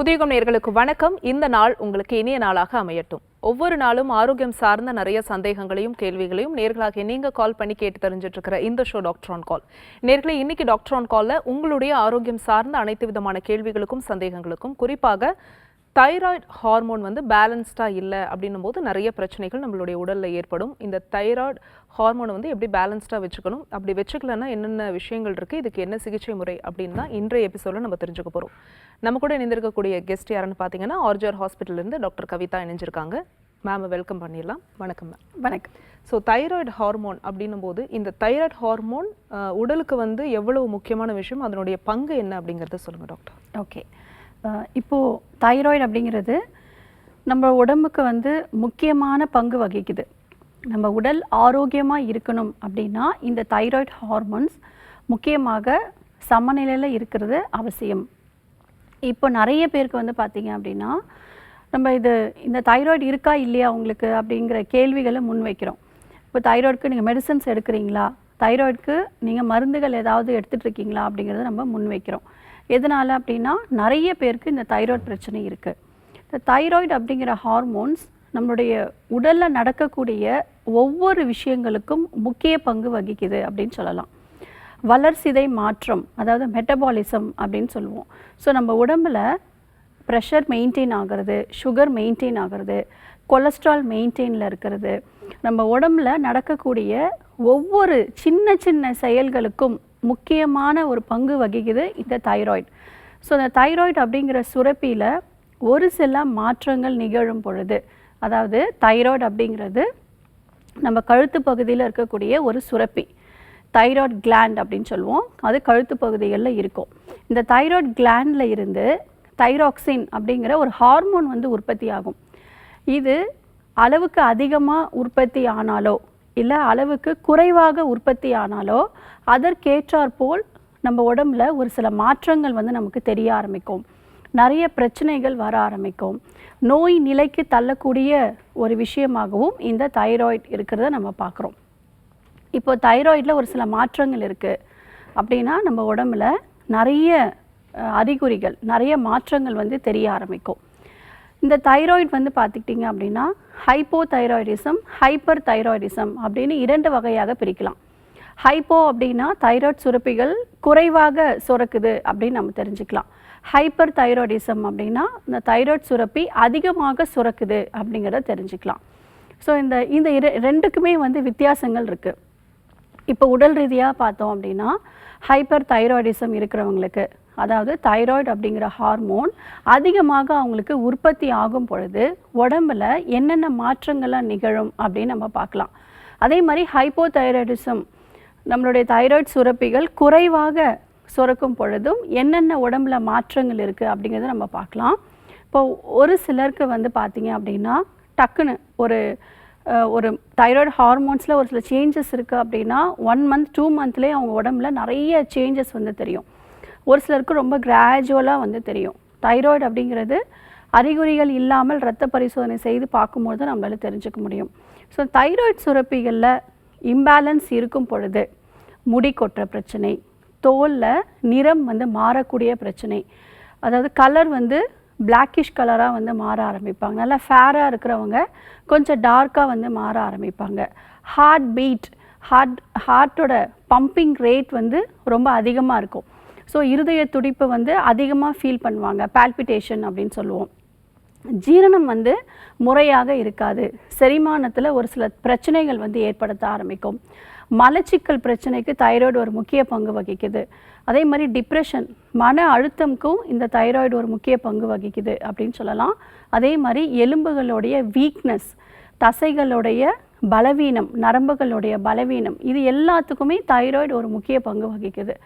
புதியுகம் நேயர்களுக்கு வணக்கம். இந்த நாள் உங்களுக்கு இனிய நாளாக அமையட்டும். ஒவ்வொரு நாளும் ஆரோக்கியம் சார்ந்த நிறைய சந்தேகங்களையும் கேள்விகளையும் நேர்களாக நீங்க கால் பண்ணி கேட்டு தெரிஞ்சிட்டு இருக்கிற இந்த ஷோ டாக்டர் ஆன் கால். நேர்களை இன்னைக்கு டாக்டர் ஆன் கால்ல உங்களுடைய ஆரோக்கியம் சார்ந்த அனைத்து விதமான கேள்விகளுக்கும் சந்தேகங்களுக்கும், குறிப்பாக தைராய்டு ஹார்மோன் பேலன்ஸ்டா இல்லை அப்படின்னும் போது நிறைய பிரச்சனைகள் நம்மளுடைய உடல்ல ஏற்படும். இந்த தைராய்டு ஹார்மோனை எப்படி பேலன்ஸ்டா வச்சுக்கணும், அப்படி வச்சுக்கலன்னா என்னென்ன விஷயங்கள் இருக்கு, இதுக்கு என்ன சிகிச்சை முறை அப்படின்னு தான் இன்றைய எபிசோட நம்ம தெரிஞ்சுக்க போறோம். நம்ம கூட இணைந்திருக்கக்கூடிய கெஸ்ட் யாருன்னு பார்த்தீங்கன்னா ஆர்ஜிஆர் ஹாஸ்பிட்டல்ல இருந்து டாக்டர் கவிதா இணைஞ்சிருக்காங்க. மேம் வெல்கம் பண்ணிடலாம். வணக்கம் மேம். வணக்கம். ஸோ தைராய்டு ஹார்மோன் அப்படின்னும் போது இந்த தைராய்டு ஹார்மோன் உடலுக்கு எவ்வளவு முக்கியமான விஷயம், அதனுடைய பங்கு என்ன அப்படிங்கிறத சொல்லுங்க டாக்டர். ஓகே, இப்போது தைராய்டு அப்படிங்கிறது நம்ம உடம்புக்கு முக்கியமான பங்கு வகிக்குது. நம்ம உடல் ஆரோக்கியமாக இருக்கணும் அப்படின்னா இந்த தைராய்டு ஹார்மோன்ஸ் முக்கியமாக சமநிலையில் இருக்கிறது அவசியம். இப்போ நிறைய பேருக்கு பார்த்தீங்க அப்படின்னா நம்ம இந்த தைராய்டு இருக்கா இல்லையா உங்களுக்கு அப்படிங்கிற கேள்விகளை முன்வைக்கிறோம். இப்போ தைராய்டுக்கு நீங்கள் மெடிசன்ஸ் எடுக்கிறீங்களா, தைராய்டுக்கு நீங்கள் மருந்துகள் ஏதாவது எடுத்துகிட்டு இருக்கீங்களா அப்படிங்கிறத நம்ம முன்வைக்கிறோம். எதனால் அப்படின்னா நிறைய பேருக்கு இந்த தைராய்டு பிரச்சனை இருக்குது. இந்த தைராய்டு அப்படிங்கிற ஹார்மோன்ஸ் நம்மளுடைய உடலில் நடக்கக்கூடிய ஒவ்வொரு விஷயங்களுக்கும் முக்கிய பங்கு வகிக்குது அப்படின்னு சொல்லலாம். வளர்சிதை மாற்றம், அதாவது மெட்டபாலிசம் அப்படின்னு சொல்லுவோம். ஸோ நம்ம உடம்பில் ப்ரெஷர் மெயின்டைன் ஆகிறது, சுகர் மெயின்டைன் ஆகிறது, கொலஸ்ட்ரால் மெயின்டைனில் இருக்கிறது, நம்ம உடம்புல நடக்கக்கூடிய ஒவ்வொரு சின்ன சின்ன செயல்களுக்கும் முக்கியமான ஒரு பங்கு வகிக்குது இந்த தைராய்டு. ஸோ இந்த தைராய்டு அப்படிங்கிற சுரப்பியில் ஒரு சில மாற்றங்கள் நிகழும் பொழுது, அதாவது தைராய்டு அப்படிங்கிறது நம்ம கழுத்து பகுதியில் இருக்கக்கூடிய ஒரு சுரப்பி, தைராய்டு கிளாண்ட் அப்படின்னு சொல்லுவோம். அது கழுத்து பகுதிகளில் இருக்கும். இந்த தைராய்டு கிளாண்டில் இருந்து தைராக்சின் அப்படிங்கிற ஒரு ஹார்மோன் உற்பத்தி ஆகும். இது அளவுக்கு அதிகமாக உற்பத்தி ஆனாலோ இல்லை அளவுக்கு குறைவாக உற்பத்தி ஆனாலோ அதற்கேற்றாற்போல் நம்ம உடம்புல ஒரு சில மாற்றங்கள் நமக்கு தெரிய ஆரம்பிக்கும். நிறைய பிரச்சனைகள் வர ஆரம்பிக்கும். நோய் நிலைக்கு தள்ளக்கூடிய ஒரு விஷயமாகவும் இந்த தைராய்டு இருக்கிறத நம்ம பார்க்குறோம். இப்போ தைராய்டில் ஒரு சில மாற்றங்கள் இருக்குது அப்படின்னா நம்ம உடம்புல நிறைய அறிகுறிகள், நிறைய மாற்றங்கள் தெரிய ஆரம்பிக்கும். இந்த தைராய்டு பார்த்துக்கிட்டிங்க அப்படின்னா ஹைப்போதைராய்டிசம், ஹைப்பர் தைராய்டிசம் அப்படின்னு இரண்டு வகையாக பிரிக்கலாம். ஹைப்போ அப்படின்னா தைராய்டு சுரப்பிகள் குறைவாக சுரக்குது அப்படின்னு நம்ம தெரிஞ்சுக்கலாம். ஹைப்பர் தைராய்டிசம் அப்படின்னா இந்த தைராய்டு சுரப்பி அதிகமாக சுரக்குது அப்படிங்கிறத தெரிஞ்சுக்கலாம். ஸோ இந்த ரெண்டுக்குமே வித்தியாசங்கள் இருக்குது. இப்போ உடல் ரீதியாக பார்த்தோம் அப்படின்னா ஹைப்பர் தைராய்டிசம் இருக்கிறவங்களுக்கு, அதாவது தைராய்டு அப்படிங்கிற ஹார்மோன் அதிகமாக அவங்களுக்கு உற்பத்தி ஆகும் பொழுது உடம்பில் என்னென்ன மாற்றங்கள்லாம் நிகழும் அப்படின்னு நம்ம பார்க்கலாம். அதே மாதிரி ஹைப்போதைராய்டிசம், நம்மளுடைய தைராய்டு சுரப்பிகள் குறைவாக சுரக்கும் பொழுதும் என்னென்ன உடம்புல மாற்றங்கள் இருக்குது அப்படிங்கிறத நம்ம பார்க்கலாம். இப்போ ஒரு சிலருக்கு பார்த்தீங்க அப்படின்னா டக்குன்னு ஒரு தைராய்டு ஹார்மோன்ஸில் ஒரு சில சேஞ்சஸ் இருக்குது அப்படின்னா 1 month 2 monthலேயே அவங்க உடம்புல நிறைய சேஞ்சஸ் தெரியும். ஒரு சிலருக்கு ரொம்ப கிராஜுவலாக தெரியும். தைராய்டு அப்படிங்கிறது அறிகுறிகள் இல்லாமல் இரத்த பரிசோதனை செய்து பார்க்கும்போது நம்மளால் தெரிஞ்சுக்க முடியும். ஸோ தைராய்டு சுரப்பிகளில் இம்பேலன்ஸ் இருக்கும் பொழுது முடி கொட்டுற பிரச்சனை, தோலில் நிறம் மாறக்கூடிய பிரச்சனை, அதாவது கலர் பிளாக்கிஷ் கலராக மாற ஆரம்பிப்பாங்க. நல்லா ஃபேராக இருக்கிறவங்க கொஞ்சம் டார்க்காக மாற ஆரம்பிப்பாங்க. ஹார்ட் பீட், ஹார்ட்டோட பம்பிங் ரேட் ரொம்ப அதிகமாக இருக்கும். ஸோ இருதய துடிப்பு அதிகமாக ஃபீல் பண்ணுவாங்க, பால்பிட்டேஷன் அப்படின்னு சொல்லுவோம். ஜீரணம் முறையாக இருக்காது. செரிமானத்தில் ஒரு சில பிரச்சனைகள் ஏற்படுத்த ஆரம்பிக்கும். மலச்சிக்கல் பிரச்சனைக்கு தைராய்டு ஒரு முக்கிய பங்கு வகிக்குது. அதே மாதிரி டிப்ரெஷன், மன அழுத்தம்க்கும் இந்த தைராய்டு ஒரு முக்கிய பங்கு வகிக்குது அப்படின்னு சொல்லலாம். அதே மாதிரி எலும்புகளுடைய வீக்னஸ், தசைகளுடைய பலவீனம், நரம்புகளுடைய பலவீனம், இது எல்லாத்துக்குமே தைராய்டு ஒரு முக்கிய பங்கு வகிக்குது.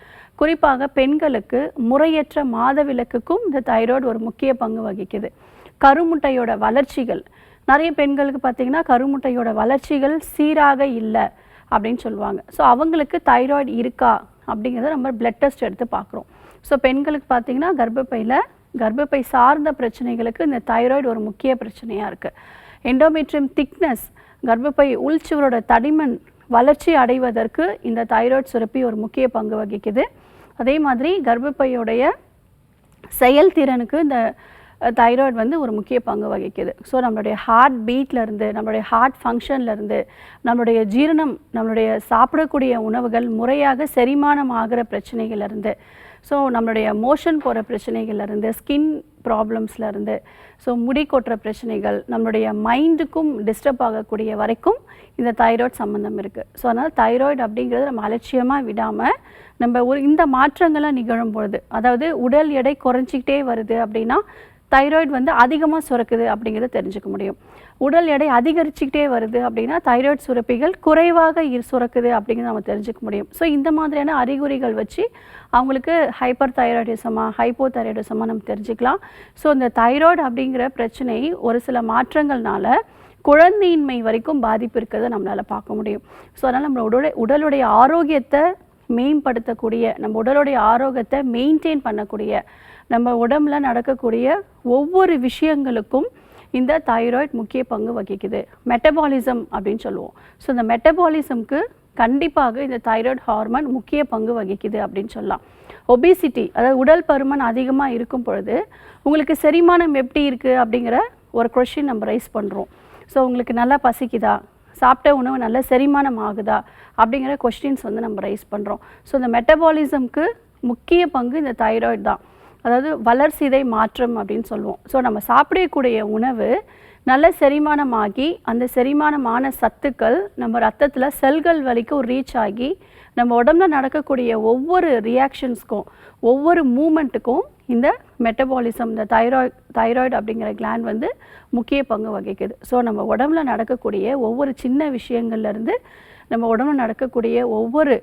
குறிப்பாக பெண்களுக்கு முறையற்ற மாதவிலக்குக்கும் இந்த தைராய்டு ஒரு முக்கிய பங்கு வகிக்குது. கருமுட்டையோட வளர்ச்சிகள், நிறைய பெண்களுக்கு பார்த்திங்கன்னா கருமுட்டையோட வளர்ச்சிகள் சீராக இல்லை அப்படின்னு சொல்லுவாங்க. ஸோ அவங்களுக்கு தைராய்டு இருக்கா அப்படிங்கிறத நம்ம பிளட் டெஸ்ட் எடுத்து பார்க்குறோம். ஸோ பெண்களுக்கு பார்த்திங்கன்னா கர்ப்பப்பை சார்ந்த பிரச்சனைகளுக்கு இந்த தைராய்டு ஒரு முக்கிய பிரச்சனையாக இருக்குது. எண்டோமெட்ரியம் திக்னஸ், கர்ப்பப்பை உள்சுவரோட தடிமன் வளர்ச்சி அடைவதற்கு இந்த தைராய்டு சுரப்பி ஒரு முக்கிய பங்கு வகிக்குது. அதே மாதிரி கர்ப்பப்பையுடைய செயல்திறனுக்கு இந்த தைராய்டு வந்து ஒரு முக்கிய பங்கு வகிக்குது. ஸோ நம்மளுடைய ஹார்ட் பீட்லேருந்து, நம்மளுடைய ஹார்ட் ஃபங்க்ஷன்லேருந்து, நம்மளுடைய ஜீரணம், நம்மளுடைய சாப்பிடக்கூடிய உணவுகள் முறையாக செரிமானம் ஆகிற பிரச்சனைகள்லேருந்து, ஸோ நம்மளுடைய மோஷன் போகிற பிரச்சனைகள்லேருந்து, ஸ்கின் ப்ராப்ளம்ஸ்லேருந்து, ஸோ முடி கொட்டுற பிரச்சனைகள், நம்மளுடைய மைண்டுக்கும் டிஸ்டர்ப் ஆகக்கூடிய வரைக்கும் இந்த தைராய்டு சம்மந்தம் இருக்குது. ஸோ அதனால் தைராய்டு அப்படிங்கிறது நம்ம அலட்சியமாக விடாமல் நம்ம இந்த மாற்றங்கள்லாம் நிகழும் பொழுது, அதாவது உடல் எடை குறைஞ்சிக்கிட்டே வருது அப்படின்னா தைராய்டு வந்து அதிகமாக சுரக்குது அப்படிங்கிறத தெரிஞ்சுக்க முடியும். உடல் எடை அதிகரிச்சுக்கிட்டே வருது அப்படின்னா தைராய்டு சுரப்பிகள் குறைவாக சுரக்குது அப்படிங்கிறத நம்ம தெரிஞ்சுக்க முடியும். ஸோ இந்த மாதிரியான அறிகுறிகள் வச்சு அவங்களுக்கு ஹைப்பர் தைராய்டிசமா ஹைப்போ தைராய்டிசமா நம்ம தெரிஞ்சுக்கலாம். ஸோ இந்த தைராய்டு அப்படிங்கிற பிரச்சனை ஒரு சில மாற்றங்கள்னால குழந்தையின்மை வரைக்கும் பாதிப்பு இருக்கிறத நம்மளால் பார்க்க முடியும். ஸோ அதனால் நம்ம உடலுடைய ஆரோக்கியத்தை மேம்படுத்தக்கூடிய, நம்ம உடலுடைய ஆரோக்கியத்தை மெயின்டைன் பண்ணக்கூடிய, நம்ம உடம்புல நடக்கக்கூடிய ஒவ்வொரு விஷயங்களுக்கும் இந்த தைராய்டு முக்கிய பங்கு வகிக்குது. மெட்டபாலிசம் அப்படின்னு சொல்லுவோம். ஸோ இந்த மெட்டபாலிசம்க்கு கண்டிப்பாக இந்த தைராய்டு ஹார்மோன் முக்கிய பங்கு வகிக்குது அப்படின்னு சொல்லலாம். ஒபிசிட்டி, அதாவது உடல் பருமன் அதிகமாக இருக்கும் பொழுது உங்களுக்கு செரிமானம் எப்படி இருக்குது அப்படிங்கிற ஒரு கொஸ்டின் நம்ம ரைஸ் பண்ணுறோம். ஸோ உங்களுக்கு நல்லா பசிக்குதா, சாப்பிட்ட உணவு நல்ல செரிமானம் ஆகுதா அப்படிங்கிற கொஸ்டின்ஸ் வந்து நம்ம ரைஸ் பண்ணுறோம். ஸோ இந்த மெட்டபாலிசம்க்கு முக்கிய பங்கு இந்த தைராய்டு தான். அதாவது வளர்சிதை மாற்றம் அப்படின்னு சொல்லுவோம். ஸோ நம்ம சாப்பிடக்கூடிய உணவு நல்ல செரிமானமாகி அந்த செரிமானமான சத்துக்கள் நம்ம ரத்தத்தில் செல்கள் வரைக்கும் ரீச் ஆகி நம்ம உடம்புல நடக்கக்கூடிய ஒவ்வொரு ரியாக்ஷன்ஸ்க்கும் ஒவ்வொரு மூமெண்ட்டுக்கும் இந்த மெட்டபாலிசம், இந்த தைராய்டு அப்படிங்கிற கிளாண்ட் வந்து முக்கிய பங்கு வகிக்குது. ஸோ நம்ம உடம்புல நடக்கக்கூடிய ஒவ்வொரு சின்ன விஷயங்கள்லேருந்து நம்ம உடம்புல நடக்கக்கூடிய ஒவ்வொரு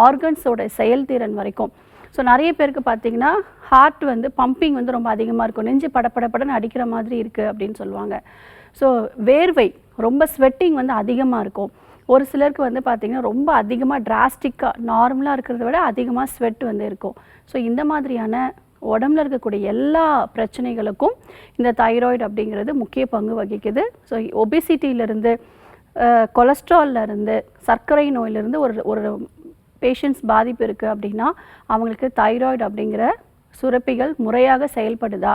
ஆர்கன்ஸோட செயல்திறன் வரைக்கும். ஸோ நிறைய பேருக்கு பார்த்திங்கன்னா ஹார்ட் வந்து பம்பிங் வந்து ரொம்ப அதிகமாக இருக்கும், நெஞ்சு படப்படப்படன்னு அடிக்கிற மாதிரி இருக்குது அப்படின்னு சொல்லுவாங்க. ஸோ வேர்வை, ரொம்ப ஸ்வெட்டிங் வந்து அதிகமாக இருக்கும். ஒரு சிலருக்கு வந்து பார்த்திங்கன்னா ரொம்ப அதிகமாக டிராஸ்டிக்காக நார்மலாக இருக்கிறத விட அதிகமாக ஸ்வெட் வந்து இருக்கும். ஸோ இந்த மாதிரியான உடம்புல இருக்கக்கூடிய எல்லா பிரச்சனைகளுக்கும் இந்த தைராய்டு அப்படிங்கிறது முக்கிய பங்கு வகிக்குது. ஸோ ஒபிசிட்டியிலேருந்து, கொலஸ்ட்ரால்லேருந்து, சர்க்கரை நோயிலிருந்து ஒரு பேஷண்ட்ஸ் பாதிப்பு இருக்குது அப்படின்னா அவங்களுக்கு தைராய்டு அப்படிங்கிற சுரப்பிகள் முறையாக செயல்படுதா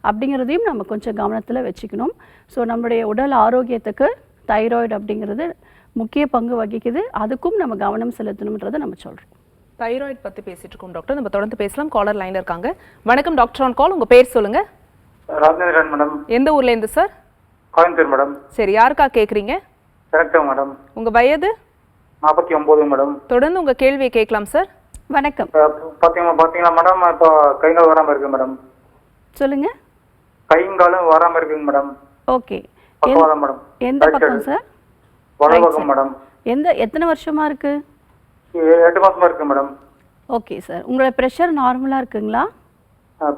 அப்படிங்கிறதையும் நம்ம கொஞ்சம் கவனத்தில் வச்சுக்கணும். ஸோ நம்மளுடைய உடல் ஆரோக்கியத்துக்கு தைராய்டு அப்படிங்கிறது முக்கிய பங்கு வகிக்குது. அதுக்கும் நம்ம கவனம் செலுத்தணுன்றதை நம்ம சொல்கிறோம். தைராய்டு பற்றி பேசிட்டு இருக்கோம் டாக்டர். நம்ம தொடர்ந்து பேசலாம். காலர் லைனில் இருக்காங்க. வணக்கம் டாக்டர் ஆன் கால். உங்கள் பேர் சொல்லுங்கள். ராஜேந்திரன் மேடம். எந்த ஊர்லேருந்து சார்? கோயம்புத்தூர் மேடம். சரி, யாருக்கா கேட்குறீங்க? கரெக்டாக மேடம். உங்கள் வயது? 49 மேடம். தொடர்ந்து உங்கள் கேள்வியை கேட்கலாம் சார். வணக்கம். பார்த்தீங்களா மேடம், இப்போ கைங்கால் வராமல் இருக்கு மேடம். சொல்லுங்கள். கைங்காலும் வராமல் இருக்குங்க மேடம். ஓகே. பக்கவாதம் மேடம். எந்த பக்கம் சார்? வலது பக்கம் மேடம். எத்தனை வருஷமாக இருக்குது? 8 மாசமா இருக்கு மேடம். Okay sir. உங்களோட ப்ரெஷர் நார்மலாக இருக்குங்களா?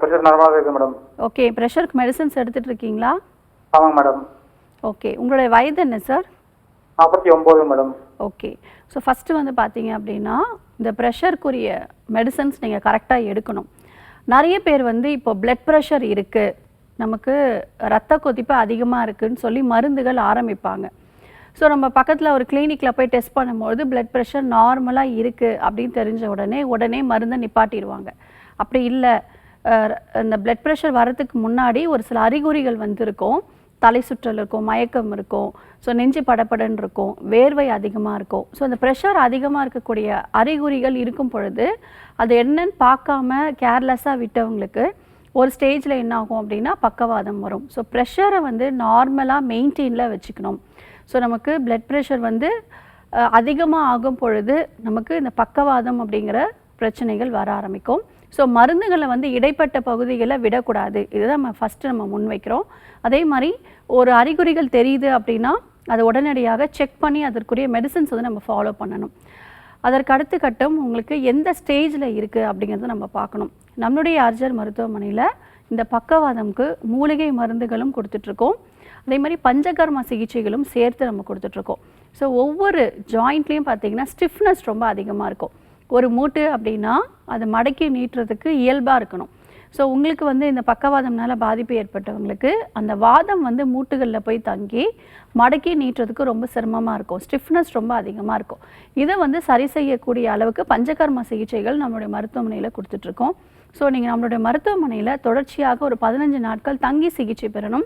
ப்ரெஷர் நார்மலாக இருக்கு மேடம். ஓகே. ப்ரெஷருக்கு மெடிசன்ஸ் எடுத்துகிட்டு இருக்கீங்களா? ஆமாங்க மேடம். ஓகே. உங்களுடைய வயது என்ன sir? 49 madam. Okay. So first வந்து பார்த்தீங்க அப்படின்னா இந்த ப்ரெஷருக்குரிய மெடிசன்ஸ் நீங்கள் கரெக்டாக எடுக்கணும். நிறைய பேர் வந்து இப்போ பிளட் ப்ரெஷர் இருக்குது, நமக்கு ரத்த கொதிப்பு அதிகமாக இருக்குதுன்னு சொல்லி மருந்துகள் ஆரம்பிப்பாங்க. ஸோ நம்ம பக்கத்தில் ஒரு கிளினிக்கில் போய் டெஸ்ட் பண்ணும்போது பிளட் ப்ரெஷர் நார்மலாக இருக்குது அப்படின்னு தெரிஞ்ச உடனே மருந்தை நிப்பாட்டிடுவாங்க. அப்படி இல்லை, இந்த பிளட் ப்ரெஷர் வரதுக்கு முன்னாடி ஒரு சில அறிகுறிகள் வந்திருக்கும். தலை சுற்றல் இருக்கும், மயக்கம் இருக்கும், ஸோ நெஞ்சு படப்படன்னு இருக்கும், வேர்வை அதிகமாக இருக்கும். ஸோ அந்த ப்ரெஷர் அதிகமாக இருக்கக்கூடிய அறிகுறிகள் இருக்கும் பொழுது அது என்னன்னு பார்க்காம கேர்லெஸ்ஸாக விட்டவங்களுக்கு ஒரு ஸ்டேஜில் என்ன ஆகும் அப்படின்னா பக்கவாதம் வரும். ஸோ ப்ரெஷரை வந்து நார்மலாக மெயின்டெயினில் வச்சுக்கணும். ஸோ நமக்கு பிளட் ப்ரெஷர் வந்து அதிகமாக ஆகும் பொழுது நமக்கு இந்த பக்கவாதம் அப்படிங்கிற பிரச்சனைகள் வர ஆரம்பிக்கும். ஸோ மருந்துகளை வந்து இடைப்பட்ட பகுதிகளை விடக்கூடாது. இதுதான் நம்ம ஃபஸ்ட்டு நம்ம முன்வைக்கிறோம். அதே மாதிரி ஒரு அறிகுறிகள் தெரியுது அப்படின்னா அதை உடனடியாக செக் பண்ணி அதற்குரிய மெடிசன்ஸ் வந்து நம்ம ஃபாலோ பண்ணணும். அதற்கு அடுத்த கட்டம் உங்களுக்கு எந்த ஸ்டேஜில் இருக்குது அப்படிங்கிறத நம்ம பார்க்கணும். நம்மளுடைய ஆர்ஜர் மருத்துவமனையில் இந்த பக்கவாதம்க்கு மூலிகை மருந்துகளும் கொடுத்துட்ருக்கோம். அதே மாதிரி பஞ்சகர்மா சிகிச்சைகளும் சேர்த்து நம்ம கொடுத்துட்ருக்கோம். ஸோ ஒவ்வொரு ஜாயிண்ட்லேயும் பார்த்திங்கன்னா ஸ்டிஃப்னஸ் ரொம்ப அதிகமாக இருக்கும். ஒரு மூட்டு அப்படின்னா அது மடக்கி நீட்டுறதுக்கு இயல்பாக இருக்கணும். ஸோ உங்களுக்கு வந்து இந்த பக்கவாதம்னால பாதிப்பு ஏற்பட்டவங்களுக்கு அந்த வாதம் வந்து மூட்டுகளில் போய் தங்கி மடக்கி நீட்டுறதுக்கு ரொம்ப சிரமமாக இருக்கும், ஸ்டிஃப்னஸ் ரொம்ப அதிகமாக இருக்கும். இதை வந்து சரி செய்யக்கூடிய அளவுக்கு பஞ்சகர்மா சிகிச்சைகள் நம்மளுடைய மருத்துவமனையில் கொடுத்துட்ருக்கோம். ஸோ நீங்கள் நம்மளுடைய மருத்துவமனையில் தொடர்ச்சியாக ஒரு 15 நாட்கள் தங்கி சிகிச்சை பெறணும்.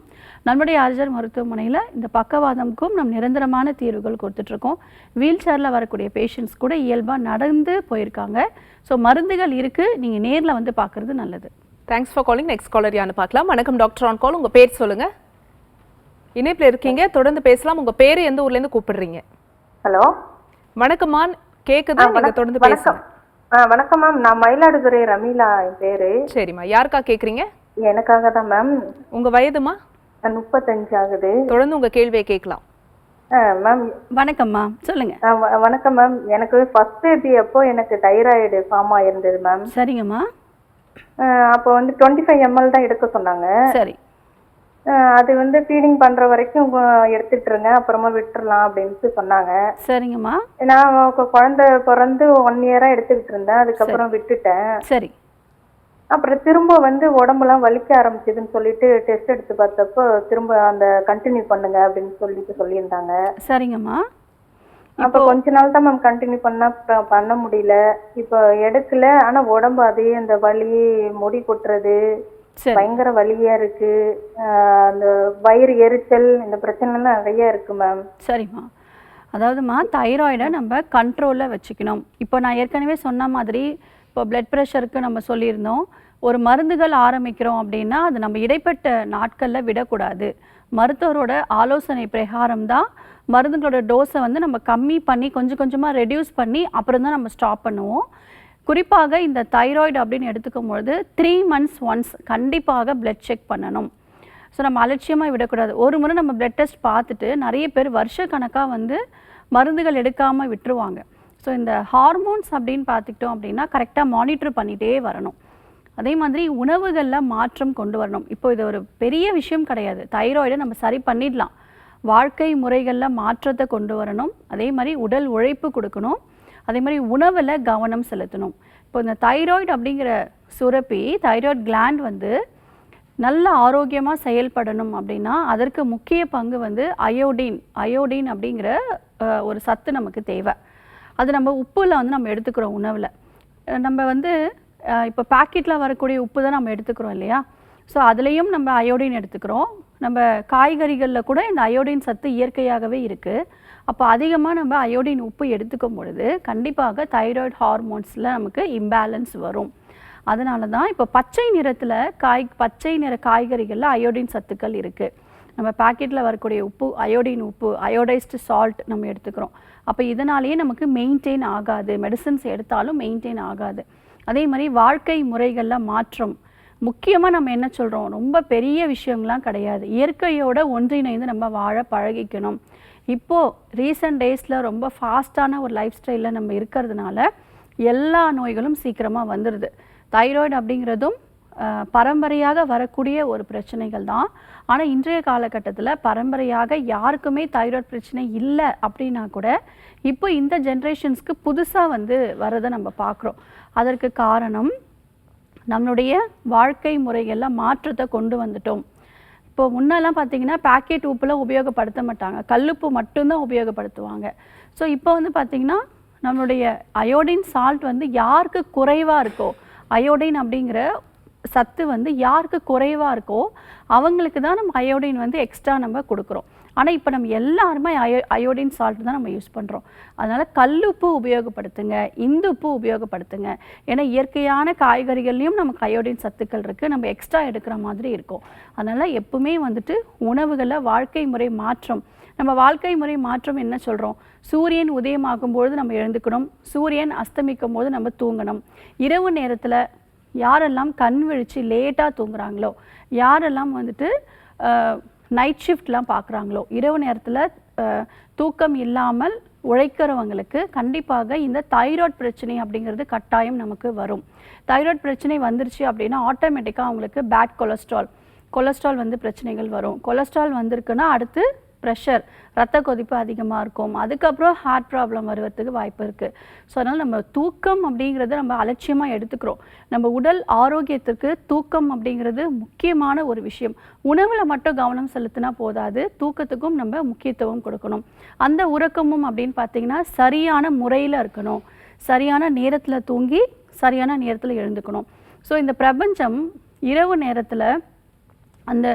நம்முடைய ஆர்ஜர் மருத்துவமனையில் இந்த பக்கவாதம்க்கும் நம்ம நிரந்தரமான தீர்வுகள் கொடுத்துட்ருக்கோம். வீல் சேரில் வரக்கூடிய பேஷண்ட்ஸ் கூட இயல்பாக நடந்து போயிருக்காங்க. ஸோ மருந்துகள் இருக்குது, நீங்கள் நேரில் வந்து பார்க்குறது நல்லது. Thanks for calling. Next caller யான்னு பார்க்கலாம். வணக்கம் டாக்டர் ஆன் கால். உங்கள் பேர் சொல்லுங்கள். இணைப்பில் இருக்கீங்க, தொடர்ந்து பேசலாம். உங்கள் பேர் எந்த ஊர்லேருந்து கூப்பிடுறீங்க? ஹலோ, வணக்கம்மா. கேக்குதா? நீங்க தொடர்ந்து பேசுங்க. வணக்கம் மேம். நான் மயிலாடுதுறை ரமீலா என் பேரு. சரிம்மா, யாருக்கா கேக்குறீங்க? எனக்காக தான் மேம். உங்க வயதுமா? 35 ஆகுது. தொடர்ந்து உங்க கேள்வியை கேட்கலாம். மேம் வணக்கம்மா, சொல்லுங்க. வணக்கம் மேம். எனக்கு ஃபர்ஸ்ட் பேபி அப்போ எனக்கு தைராய்டு ஃபார்ம் ஆயிருந்தது மேம். சரிங்கம்மா. அப்போ வந்து 25 ml தான் எடுக்க சொன்னாங்க. சரி. அது வந்து ஃபீடிங் பண்ற வரைக்கும் எடுத்துட்டு இருங்க, அப்புறமா விட்டுறலாம் அப்படின்ட்டு சொன்னாங்க. சரிங்கம்மா. நான் குழந்தை பிறந்து 1 இயரா எடுத்துக்கிட்டு இருந்தேன், அதுக்கப்புறம் விட்டுட்டேன். சரி. அப்புறம் திரும்ப வந்து உடம்புலாம் வலிக்க ஆரம்பிச்சதுன்னு சொல்லிட்டு டெஸ்ட் எடுத்து பார்த்தப்போ திரும்ப அந்த கண்டினியூ பண்ணுங்க அப்படின்னு சொல்லியிருந்தாங்க. சரிங்கம்மா. அப்போ கொஞ்ச நாள் தான் மேம் கண்டினியூ பண்ண முடியல. இப்போ எடுக்கல, ஆனா உடம்பு அதே அந்த வலி, முடி கொட்டுறது, பயங்கர வலியா இருக்கு, அந்த வயிறு எரிச்சல், இந்த பிரச்சனைலாம் நிறைய இருக்கு மேம். சரிம்மா. அதாவதுமா, தைராய்டை நம்ம கண்ட்ரோலில் வச்சுக்கணும். இப்போ நான் ஏற்கனவே சொன்ன மாதிரி இப்போ பிளட் ப்ரெஷருக்கு நம்ம சொல்லியிருந்தோம், ஒரு மருந்துகள் ஆரம்பிக்கிறோம் அப்படின்னா அது நம்ம இடைப்பட்ட நாட்களில் விடக்கூடாது. மருத்துவரோட ஆலோசனை பிரகாரம் தான் மருந்துகளோட டோஸை வந்து நம்ம கம்மி பண்ணி கொஞ்சம் கொஞ்சமாக ரெடியூஸ் பண்ணி அப்புறம் தான் நம்ம ஸ்டாப் பண்ணுவோம். குறிப்பாக இந்த தைராய்டு அப்படின்னு எடுத்துக்கும் பொழுது 3 months ஒன்ஸ் கண்டிப்பாக பிளட் செக் பண்ணணும். ஸோ நம்ம அலட்சியமாக விடக்கூடாது. ஒரு முறை நம்ம பிளட் டெஸ்ட் பார்த்துட்டு நிறைய பேர் வருஷக்கணக்காக வந்து மருந்துகள் எடுக்காமல் விட்டுருவாங்க. ஸோ இந்த ஹார்மோன்ஸ் அப்படின்னு பார்த்துக்கிட்டோம் அப்படின்னா கரெக்டாக மானிட்டர் பண்ணிகிட்டே வரணும். அதே மாதிரி உணவுகளில் மாற்றம் கொண்டு வரணும். இப்போ இது ஒரு பெரிய விஷயம் கிடையாது, தைராய்டை நம்ம சரி பண்ணிடலாம். வாழ்க்கை முறைகளில் மாற்றத்தை கொண்டு வரணும். அதே மாதிரி உடல் உழைப்பு கொடுக்கணும். அதே மாதிரி உணவில் கவனம் செலுத்தணும். இப்போ இந்த தைராய்டு அப்படிங்கிற சுரப்பி, தைராய்டு கிளாண்ட் வந்து நல்ல ஆரோக்கியமாக செயல்படணும் அப்படின்னா அதற்கு முக்கிய பங்கு வந்து அயோடின் அப்படிங்கிற ஒரு சத்து நமக்கு தேவை. அது நம்ம உப்பில் வந்து நம்ம எடுத்துக்கிறோம் உணவில். நம்ம வந்து இப்போ பேக்கெட்டில் வரக்கூடிய உப்பு தான் நம்ம எடுத்துக்கிறோம் இல்லையா? ஸோ அதுலேயும் நம்ம அயோடின் எடுத்துக்கிறோம். நம்ம காய்கறிகளில் கூட இந்த அயோடின் சத்து இயற்கையாகவே இருக்குது. அப்போ அதிகமாக நம்ம அயோடின் உப்பு எடுத்துக்கும் பொழுது கண்டிப்பாக தைராய்டு ஹார்மோன்ஸில் நமக்கு இம்பேலன்ஸ் வரும். அதனால தான் இப்போ பச்சை நிற காய்கறிகளில் அயோடின் சத்துக்கள் இருக்குது. நம்ம பேக்கெட்டில் வரக்கூடிய உப்பு அயோடின் உப்பு, அயோடைஸ்டு சால்ட் நம்ம எடுத்துக்கிறோம். அப்போ இதனாலேயே நமக்கு மெயின்டைன் ஆகாது, மெடிசன்ஸ் எடுத்தாலும் மெயின்டைன் ஆகாது. அதே மாதிரி வாழ்க்கை முறைகளில் மாற்றம் முக்கியமாக நம்ம என்ன சொல்கிறோம், ரொம்ப பெரிய விஷயங்கள்லாம் கிடையாது, இயற்கையோட ஒன்றிணைந்து நம்ம வாழ பழகிக்கணும். இப்போது ரீசன்ட் டேஸில் ரொம்ப ஃபாஸ்ட்டான ஒரு லைஃப் ஸ்டைலில் நம்ம இருக்கிறதுனால எல்லா நோய்களும் சீக்கிரமாக வந்துடுது. தைராய்டு அப்படிங்கிறதும் பரம்பரையாக வரக்கூடிய ஒரு பிரச்சனைகள் தான். ஆனால் இன்றைய காலகட்டத்தில் பரம்பரையாக யாருக்குமே தைராய்டு பிரச்சனை இல்லை அப்படின்னா கூட இப்போ இந்த ஜென்ரேஷன்ஸ்க்கு புதுசாக வந்து வரதை நம்ம பார்க்குறோம். அதற்கு காரணம் நம்மளுடைய வாழ்க்கை முறைகளில் மாற்றத்தை கொண்டு வந்துட்டோம். இப்போ முன்னெல்லாம் பார்த்தீங்கன்னா பேக்கெட் உப்புலாம் உபயோகப்படுத்த மாட்டாங்க, கல்லுப்பு மட்டும்தான் உபயோகப்படுத்துவாங்க. ஸோ இப்போ வந்து பார்த்திங்கன்னா நம்மளுடைய அயோடின் சால்ட் வந்து யாருக்கு குறைவாக இருக்கோ, அயோடின் அப்படிங்கிற சத்து வந்து யாருக்கு குறைவாக இருக்கோ அவங்களுக்கு தான் நம்ம அயோடின் வந்து எக்ஸ்ட்ரா நம்ம கொடுக்குறோம். ஆனால் இப்போ நம்ம எல்லாருமே அயோடின் சால்ட் தான் நம்ம யூஸ் பண்ணுறோம். அதனால் கல்லுப்பு உபயோகப்படுத்துங்க, இந்துப்பு உபயோகப்படுத்துங்க. ஏன்னா இயற்கையான காய்கறிகள்லையும் நமக்கு அயோடின் சத்துக்கள் இருக்குது, நம்ம எக்ஸ்ட்ரா எடுக்கிற மாதிரி இருக்கும். அதனால் எப்பவுமே வந்துட்டு உணவுகளில் வாழ்க்கை முறை மாற்றம், நம்ம வாழ்க்கை முறை மாற்றம் என்ன சொல்கிறோம், சூரியன் உதயமாகும் பொழுது நம்ம எழுந்துக்கணும், சூரியன் அஸ்தமிக்கும் போது நம்ம தூங்கணும். இரவு நேரத்தில் யாரெல்லாம் கண் விழித்து லேட்டாக தூங்குறாங்களோ, யாரெல்லாம் வந்துட்டு நைட் ஷிஃப்ட்லாம் பார்க்குறாங்களோ, இரவு நேரத்தில் தூக்கம் இல்லாமல் உழைக்கிறவங்களுக்கு கண்டிப்பாக இந்த தைராய்டு பிரச்சனை அப்படிங்கிறது கட்டாயம் நமக்கு வரும். தைராய்டு பிரச்சனை வந்துருச்சு அப்படின்னா ஆட்டோமேட்டிக்காக அவங்களுக்கு பேட் கொலஸ்ட்ரால் வந்து பிரச்சனைகள் வரும். கொலஸ்ட்ரால் வந்திருக்குன்னா அடுத்து ப்ரெஷர், ரத்த கொதிப்பு அதிகமாக இருக்கும். அதுக்கப்புறம் ஹார்ட் ப்ராப்ளம் வருவதுக்கு வாய்ப்பு இருக்குது. ஸோ அதனால் நம்ம தூக்கம் அப்படிங்கிறத நம்ம அலட்சியமாக எடுத்துக்கிறோம். நம்ம உடல் ஆரோக்கியத்திற்கு தூக்கம் அப்படிங்கிறது முக்கியமான ஒரு விஷயம். உணவில் மட்டும் கவனம் செலுத்தினா போதாது, தூக்கத்துக்கும் நம்ம முக்கியத்துவம் கொடுக்கணும். அந்த உறக்கமும் அப்படின்னு பார்த்திங்கன்னா சரியான முறையில் இருக்கணும். சரியான நேரத்தில் தூங்கி சரியான நேரத்தில் எழுந்துக்கணும். ஸோ இந்த பிரபஞ்சம் இரவு நேரத்தில் அந்த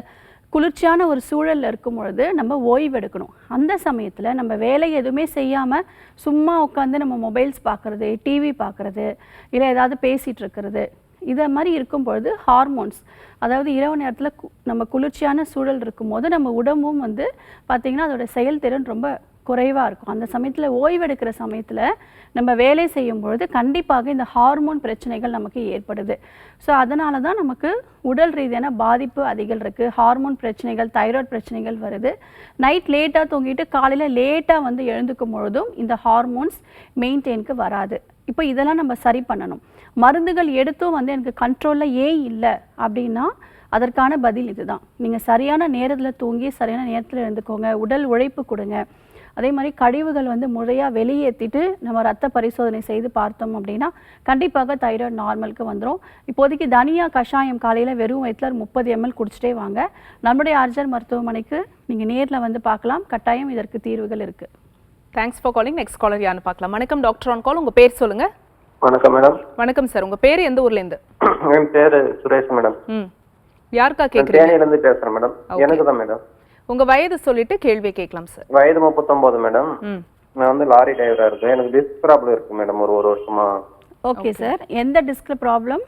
குளிர்ச்சியான ஒரு சூழலில் இருக்கும் பொழுது நம்ம ஓய்வு எடுக்கணும். அந்த சமயத்தில் நம்ம வேலை எதுவுமே செய்யாமல் சும்மா உட்காந்து நம்ம மொபைல்ஸ் பார்க்குறது, டிவி பார்க்குறது, இல்லை ஏதாவது பேசிகிட்டு இருக்கிறது, இதை மாதிரி இருக்கும் பொழுது ஹார்மோன்ஸ், அதாவது இரவு நேரத்தில் நம்ம குளிர்ச்சியான சூழல் இருக்கும்போது நம்ம உடம்பும் வந்து பார்த்திங்கன்னா அதோட செயல்திறன் ரொம்ப குறைவாக இருக்கும். அந்த சமயத்தில் ஓய்வெடுக்கிற சமயத்தில் நம்ம வேலை செய்யும் பொழுது கண்டிப்பாக இந்த ஹார்மோன் பிரச்சனைகள் நமக்கு ஏற்படுது. ஸோ அதனால தான் நமக்கு உடல் ரீதியான பாதிப்பு அதிகம் இருக்குது. ஹார்மோன் பிரச்சனைகள், தைராய்டு பிரச்சனைகள் வருது. நைட் லேட்டாக தூங்கிட்டு காலையில் லேட்டாக வந்து எழுந்துக்கும் பொழுதும் இந்த ஹார்மோன்ஸ் மெயின்டைனுக்கு வராது. இப்போ இதெல்லாம் நம்ம சரி பண்ணணும். மருந்துகள் எடுத்தும் வந்து எனக்கு கண்ட்ரோலில் ஏன் இல்லை அப்படின்னா அதற்கான பதில் இதுதான். நீங்கள் சரியான நேரத்தில் தூங்கி சரியான நேரத்தில் எழுந்துக்கோங்க, உடல் உழைப்பு கொடுங்க. அதே மாதிரி கழிவுகள் வந்து முறையாக வெளியேற்றிட்டு நம்ம ரத்த பரிசோதனை செய்து பார்த்தோம் அப்படின்னா கண்டிப்பாக தைராய்டு நார்மலுக்கு வந்துடும். இப்போதைக்கு தனியா கஷாயம் காலையில் வெறும் வயிற்றில் 30 ml குடிச்சிட்டே வாங்க. நம்முடைய ஆர்ஜர் மருத்துவமனைக்கு நீங்கள் நேரில் வந்து பார்க்கலாம். கட்டாயம் இதற்கு தீர்வுகள் இருக்குது. Thanks for calling. Next caller யான்னு பார்க்கலாம். வணக்கம் டாக்டர் ஆன் கால். உங்கள் பேர் சொல்லுங்க. வணக்கம் மேடம். வணக்கம் சார். உங்கள் பேர் எந்த ஊர்லேருந்து? என் பேர் சுரேஷ் மேடம். யாருக்கா கேட்குறீங்க? தேனியிலிருந்து பேசுகிறேன் மேடம். எனக்கு தான் மேடம். உங்க வயது சொல்லிட்டு கேள்வி கேட்கலாம் சார். வயது 39 மேடம். நான் வந்து லாரி டிரைவரா இருக்கேன். எனக்கு டிஸ்க் ப்ராப்ளம் இருக்கு மேடம் ஒரு வருஷமா. Okay sir. எந்த disc problem?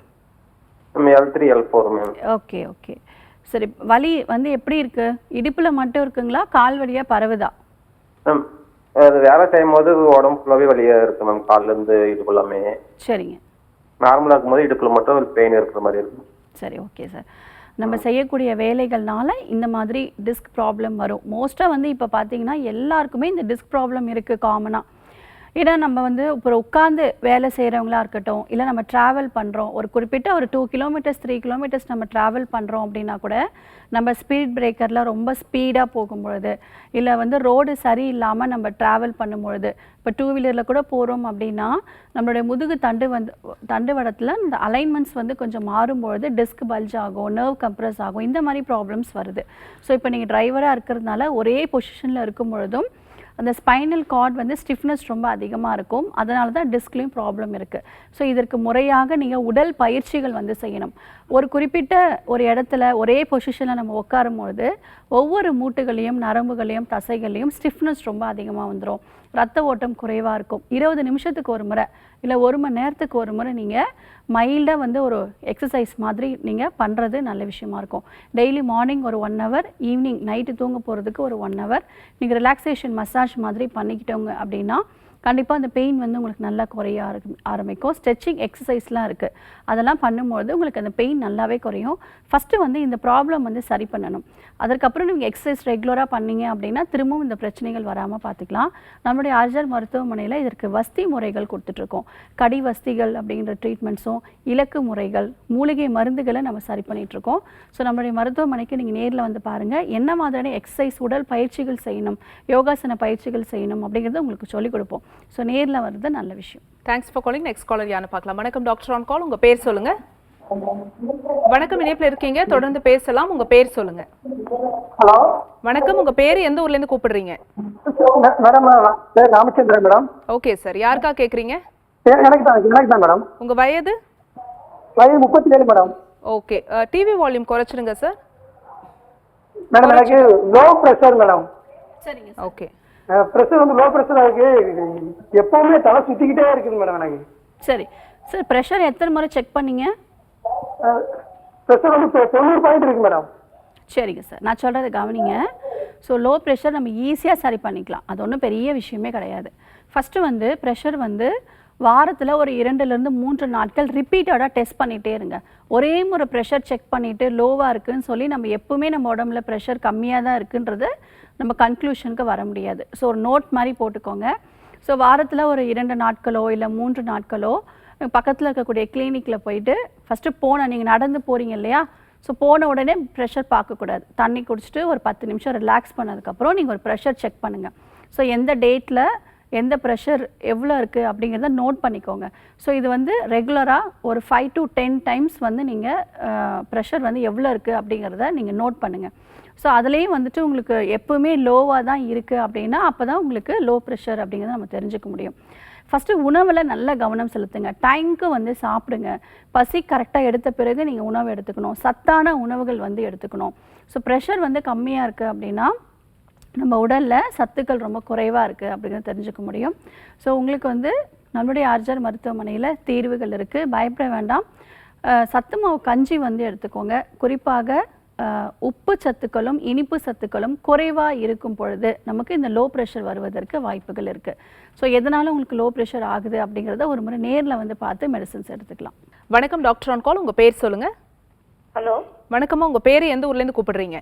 L3 L4 ma'am. Okay okay சரி. வலி வந்து எப்படி இருக்கு? இடுப்புல மட்டும் இருக்குங்களா, கால் வலியா பரவுதா? அது வேலை செய்யும் போது உடம்பு ஃபுல்லாவே வலியா இருக்கு மேம், கால்ல இருந்து இடுப்பு எல்லாமே. சரிங்க. நார்மலா இருக்கும்போது இடுப்புல மட்டும் பெயின் இருக்கிற மாதிரி இருக்கு. சரி ஓகே சார். நம்ம செய்யக்கூடிய வேலைகள்னால இந்த மாதிரி டிஸ்க் ப்ராப்ளம் வரும். மோஸ்ட்டாக வந்து இப்போ பார்த்தீங்கன்னா எல்லாருக்குமே இந்த டிஸ்க் ப்ராப்ளம் இருக்குது காமனாக. ஏன்னா நம்ம வந்து இப்போ உட்காந்து வேலை செய்கிறவங்களா இருக்கட்டும், இல்லை நம்ம ட்ராவல் பண்ணுறோம், ஒரு குறிப்பிட்ட ஒரு 2 kilometers 3 kilometers நம்ம ட்ராவல் பண்ணுறோம் அப்படின்னா கூட நம்ம ஸ்பீட் பிரேக்கரில் ரொம்ப ஸ்பீடாக போகும்பொழுது, இல்லை வந்து ரோடு சரியில்லாமல் நம்ம ட்ராவல் பண்ணும்பொழுது, இப்போ 2 வீலரில் கூட போகிறோம் அப்படின்னா நம்மளுடைய முதுகு தண்டுவடத்தில் இந்த அலைன்மெண்ட்ஸ் வந்து கொஞ்சம் மாறும்பொழுது டிஸ்க் பல்ஜ் ஆகும், நர்வ் கம்ப்ரஸ் ஆகும், இந்த மாதிரி ப்ராப்ளம்ஸ் வருது. ஸோ இப்போ நீங்கள் டிரைவராக இருக்கிறதுனால ஒரே பொசிஷனில் இருக்கும் பொழுதும் அந்த ஸ்பைனல் கார்ட் வந்து ஸ்டிஃப்னஸ் ரொம்ப அதிகமாக இருக்கும். அதனால தான் டிஸ்க்லேயும் ப்ராப்ளம் இருக்குது. ஸோ இதற்கு முறையாக நீங்கள் உடல் பயிற்சிகள் வந்து செய்யணும். ஒரு குறிப்பிட்ட ஒரு இடத்துல ஒரே பொசிஷனில் நம்ம உட்காரும்பொழுது ஒவ்வொரு மூட்டுகளையும், நரம்புகளையும், தசைகளையும் ஸ்டிஃப்னஸ் ரொம்ப அதிகமாக வந்துடும். ரத்த ஓட்டம் குறைவாக இருக்கும். 20 நிமிஷத்துக்கு ஒரு முறை இல்லை 1 மணி நேரத்துக்கு ஒரு முறை நீங்கள் மைல்டாக வந்து ஒரு எக்ஸசைஸ் மாதிரி நீங்கள் பண்ணுறது நல்ல விஷயமா இருக்கும். டெய்லி மார்னிங் ஒரு 1 hour, ஈவினிங் நைட்டு தூங்க போகிறதுக்கு ஒரு 1 hour நீங்கள் ரிலாக்ஸேஷன் மசாஜ் மாதிரி பண்ணிக்கிட்டோங்க அப்படின்னா கண்டிப்பாக அந்த பெயின் வந்து உங்களுக்கு நல்லா குறைய ஆரம்பிக்கும். ஸ்ட்ரெச்சிங் எக்ஸசைஸ்லாம் இருக்குது, அதெல்லாம் பண்ணும்போது உங்களுக்கு அந்த பெயின் நல்லாவே குறையும். ஃபஸ்ட்டு வந்து இந்த ப்ராப்ளம் வந்து சரி பண்ணணும். அதற்கப்புறம் நீங்கள் எக்ஸசைஸ் ரெகுலராக பண்ணீங்க அப்படின்னா திரும்பவும் இந்த பிரச்சனைகள் வராமல் பார்த்துக்கலாம். நம்மளுடைய ஆர்ஜர் மருத்துவமனையில் இதற்கு வஸ்தி முறைகள் கொடுத்துட்ருக்கோம். கடி வஸ்திகள் அப்படிங்கிற ட்ரீட்மெண்ட்ஸும், இலக்கு முறைகள், மூலிகை மருந்துகளை நம்ம சரி பண்ணிகிட்ருக்கோம். ஸோ நம்மளுடைய மருத்துவமனைக்கு நீங்கள் நேரில் வந்து பாருங்கள். என்ன மாதிரியான எக்ஸசைஸ், உடல் பயிற்சிகள் செய்யணும், யோகாசன பயிற்சிகள் செய்யணும் அப்படிங்கிறத உங்களுக்கு சொல்லிக் கொடுப்போம். ஸோ நேரில் வர்றது நல்ல விஷயம். Thanks for calling. Next caller யான்னு பார்க்கலாம். வணக்கம் டாக்டர் ஆன் கால். உங்கள் பேர் சொல்லுங்கள். வணக்கம், இணைப்பில் இருக்கீங்க, தொடர்ந்து பேசலாம். உங்கள் பேர் சொல்லுங்கள். ஹலோ வணக்கம், உங்கள் பேர் எந்த ஊர்லேருந்து கூப்பிடுறீங்க? Madam Ramachandran madam. Okay sir. யாருக்கா கேட்குறீங்க? எனக்கு தான் மேடம். உங்கள் வயது? வயது 37 மேடம். ஓகே. டிவி வால்யூம் குறைச்சிடுங்க சார். மேடம் எனக்கு லோ ப்ரெஷர் மேடம். சரிங்க. ஓகே. ப்ரெஷர் வந்து லோ ப்ரெஷர் இருக்கு, எப்பவுமே தலை சுத்திக்கிட்டே இருக்குது மேடம் எனக்கு. சரி சார். ப்ரெஷர் எத்தனை முறை செக் பண்ணீங்க? ப்ரெஷர் வந்து 90 பாயிண்ட் இருக்கு மேடம். சரிங்க சார், நான் சொல்கிறத கவனிங்க. ஸோ லோ ப்ரெஷர் நம்ம ஈஸியாக சரி பண்ணிக்கலாம். அது ஒன்றும் பெரிய விஷயமே கிடையாது. ஃபஸ்ட்டு வந்து ப்ரெஷர் வந்து வாரத்தில் ஒரு 2லேருந்து 3 நாட்கள் ரிப்பீட்டடாக டெஸ்ட் பண்ணிகிட்டே இருங்க. ஒரே முறை ப்ரெஷர் செக் பண்ணிவிட்டு லோவாக இருக்குதுன்னு சொல்லி நம்ம எப்பவுமே நம்ம உடம்புல ப்ரெஷர் கம்மியாக தான் இருக்குன்றது நம்ம கன்க்ளூஷனுக்கு வர முடியாது. ஸோ ஒரு நோட் மாதிரி போட்டுக்கோங்க. ஸோ வாரத்தில் ஒரு 2 நாட்களோ இல்லை 3 நாட்களோ பக்கத்தில் இருக்கக்கூடிய கிளினிக்கில் போயிட்டு ஃபஸ்ட்டு நீங்கள் நடந்து போகிறீங்க இல்லையா, ஸோ போன உடனே ப்ரெஷர் பார்க்கக்கூடாது. தண்ணி குடிச்சிட்டு ஒரு 10 நிமிஷம் ரிலாக்ஸ் பண்ணதுக்கப்புறம் நீங்கள் ஒரு ப்ரெஷர் செக் பண்ணுங்கள். ஸோ எந்த டேட்டில் எந்த ப்ரெஷர் எவ்வளோ இருக்குது அப்படிங்கிறத நோட் பண்ணிக்கோங்க. ஸோ இது வந்து ரெகுலராக ஒரு 5 to 10 times வந்து நீங்கள் ப்ரெஷர் வந்து எவ்வளோ இருக்குது அப்படிங்கிறத நீங்கள் நோட் பண்ணுங்கள். ஸோ அதுலேயும் வந்துட்டு உங்களுக்கு எப்போவுமே லோவாக தான் இருக்குது அப்படின்னா அப்போ தான் உங்களுக்கு லோ ப்ரெஷர் அப்படிங்கிறத நம்ம தெரிஞ்சுக்க முடியும். ஃபஸ்ட்டு உணவில் நல்ல கவனம் செலுத்துங்க. டைமுக்கு வந்து சாப்பிடுங்க. பசி கரெக்டாக எடுத்த பிறகு நீங்கள் உணவு எடுத்துக்கணும். சத்தான உணவுகள் வந்து எடுத்துக்கணும். ஸோ ப்ரெஷர் வந்து கம்மியாக இருக்குது அப்படின்னா நம்ம உடலில் சத்துக்கள் ரொம்ப குறைவாக இருக்குது அப்படிங்கிறத தெரிஞ்சுக்க முடியும். ஸோ உங்களுக்கு வந்து நம்மளுடைய ஆர்ஜர் மருத்துவமனையில் தீர்வுகள் இருக்குது, பயப்பட வேண்டாம். சத்து மாவு கஞ்சி வந்து எடுத்துக்கோங்க. குறிப்பாக உப்பு சத்துக்களும் இனிப்பு சத்துக்களும் குறைவாக இருக்கும் பொழுது நமக்கு இந்த லோ ப்ரெஷர் வருவதற்கு வாய்ப்புகள் இருக்குது. ஸோ எதனால உங்களுக்கு லோ ப்ரெஷர் ஆகுது அப்படிங்கிறத ஒரு முறை நேரில் வந்து பார்த்து மெடிசன்ஸ் எடுத்துக்கலாம். வணக்கம் டாக்டர் ஆன் கால், உங்க பேர் சொல்லுங்க. ஹலோ வணக்கம்மா, உங்க பேர் எந்த ஊர்ல இருந்து கூப்பிடுறீங்க?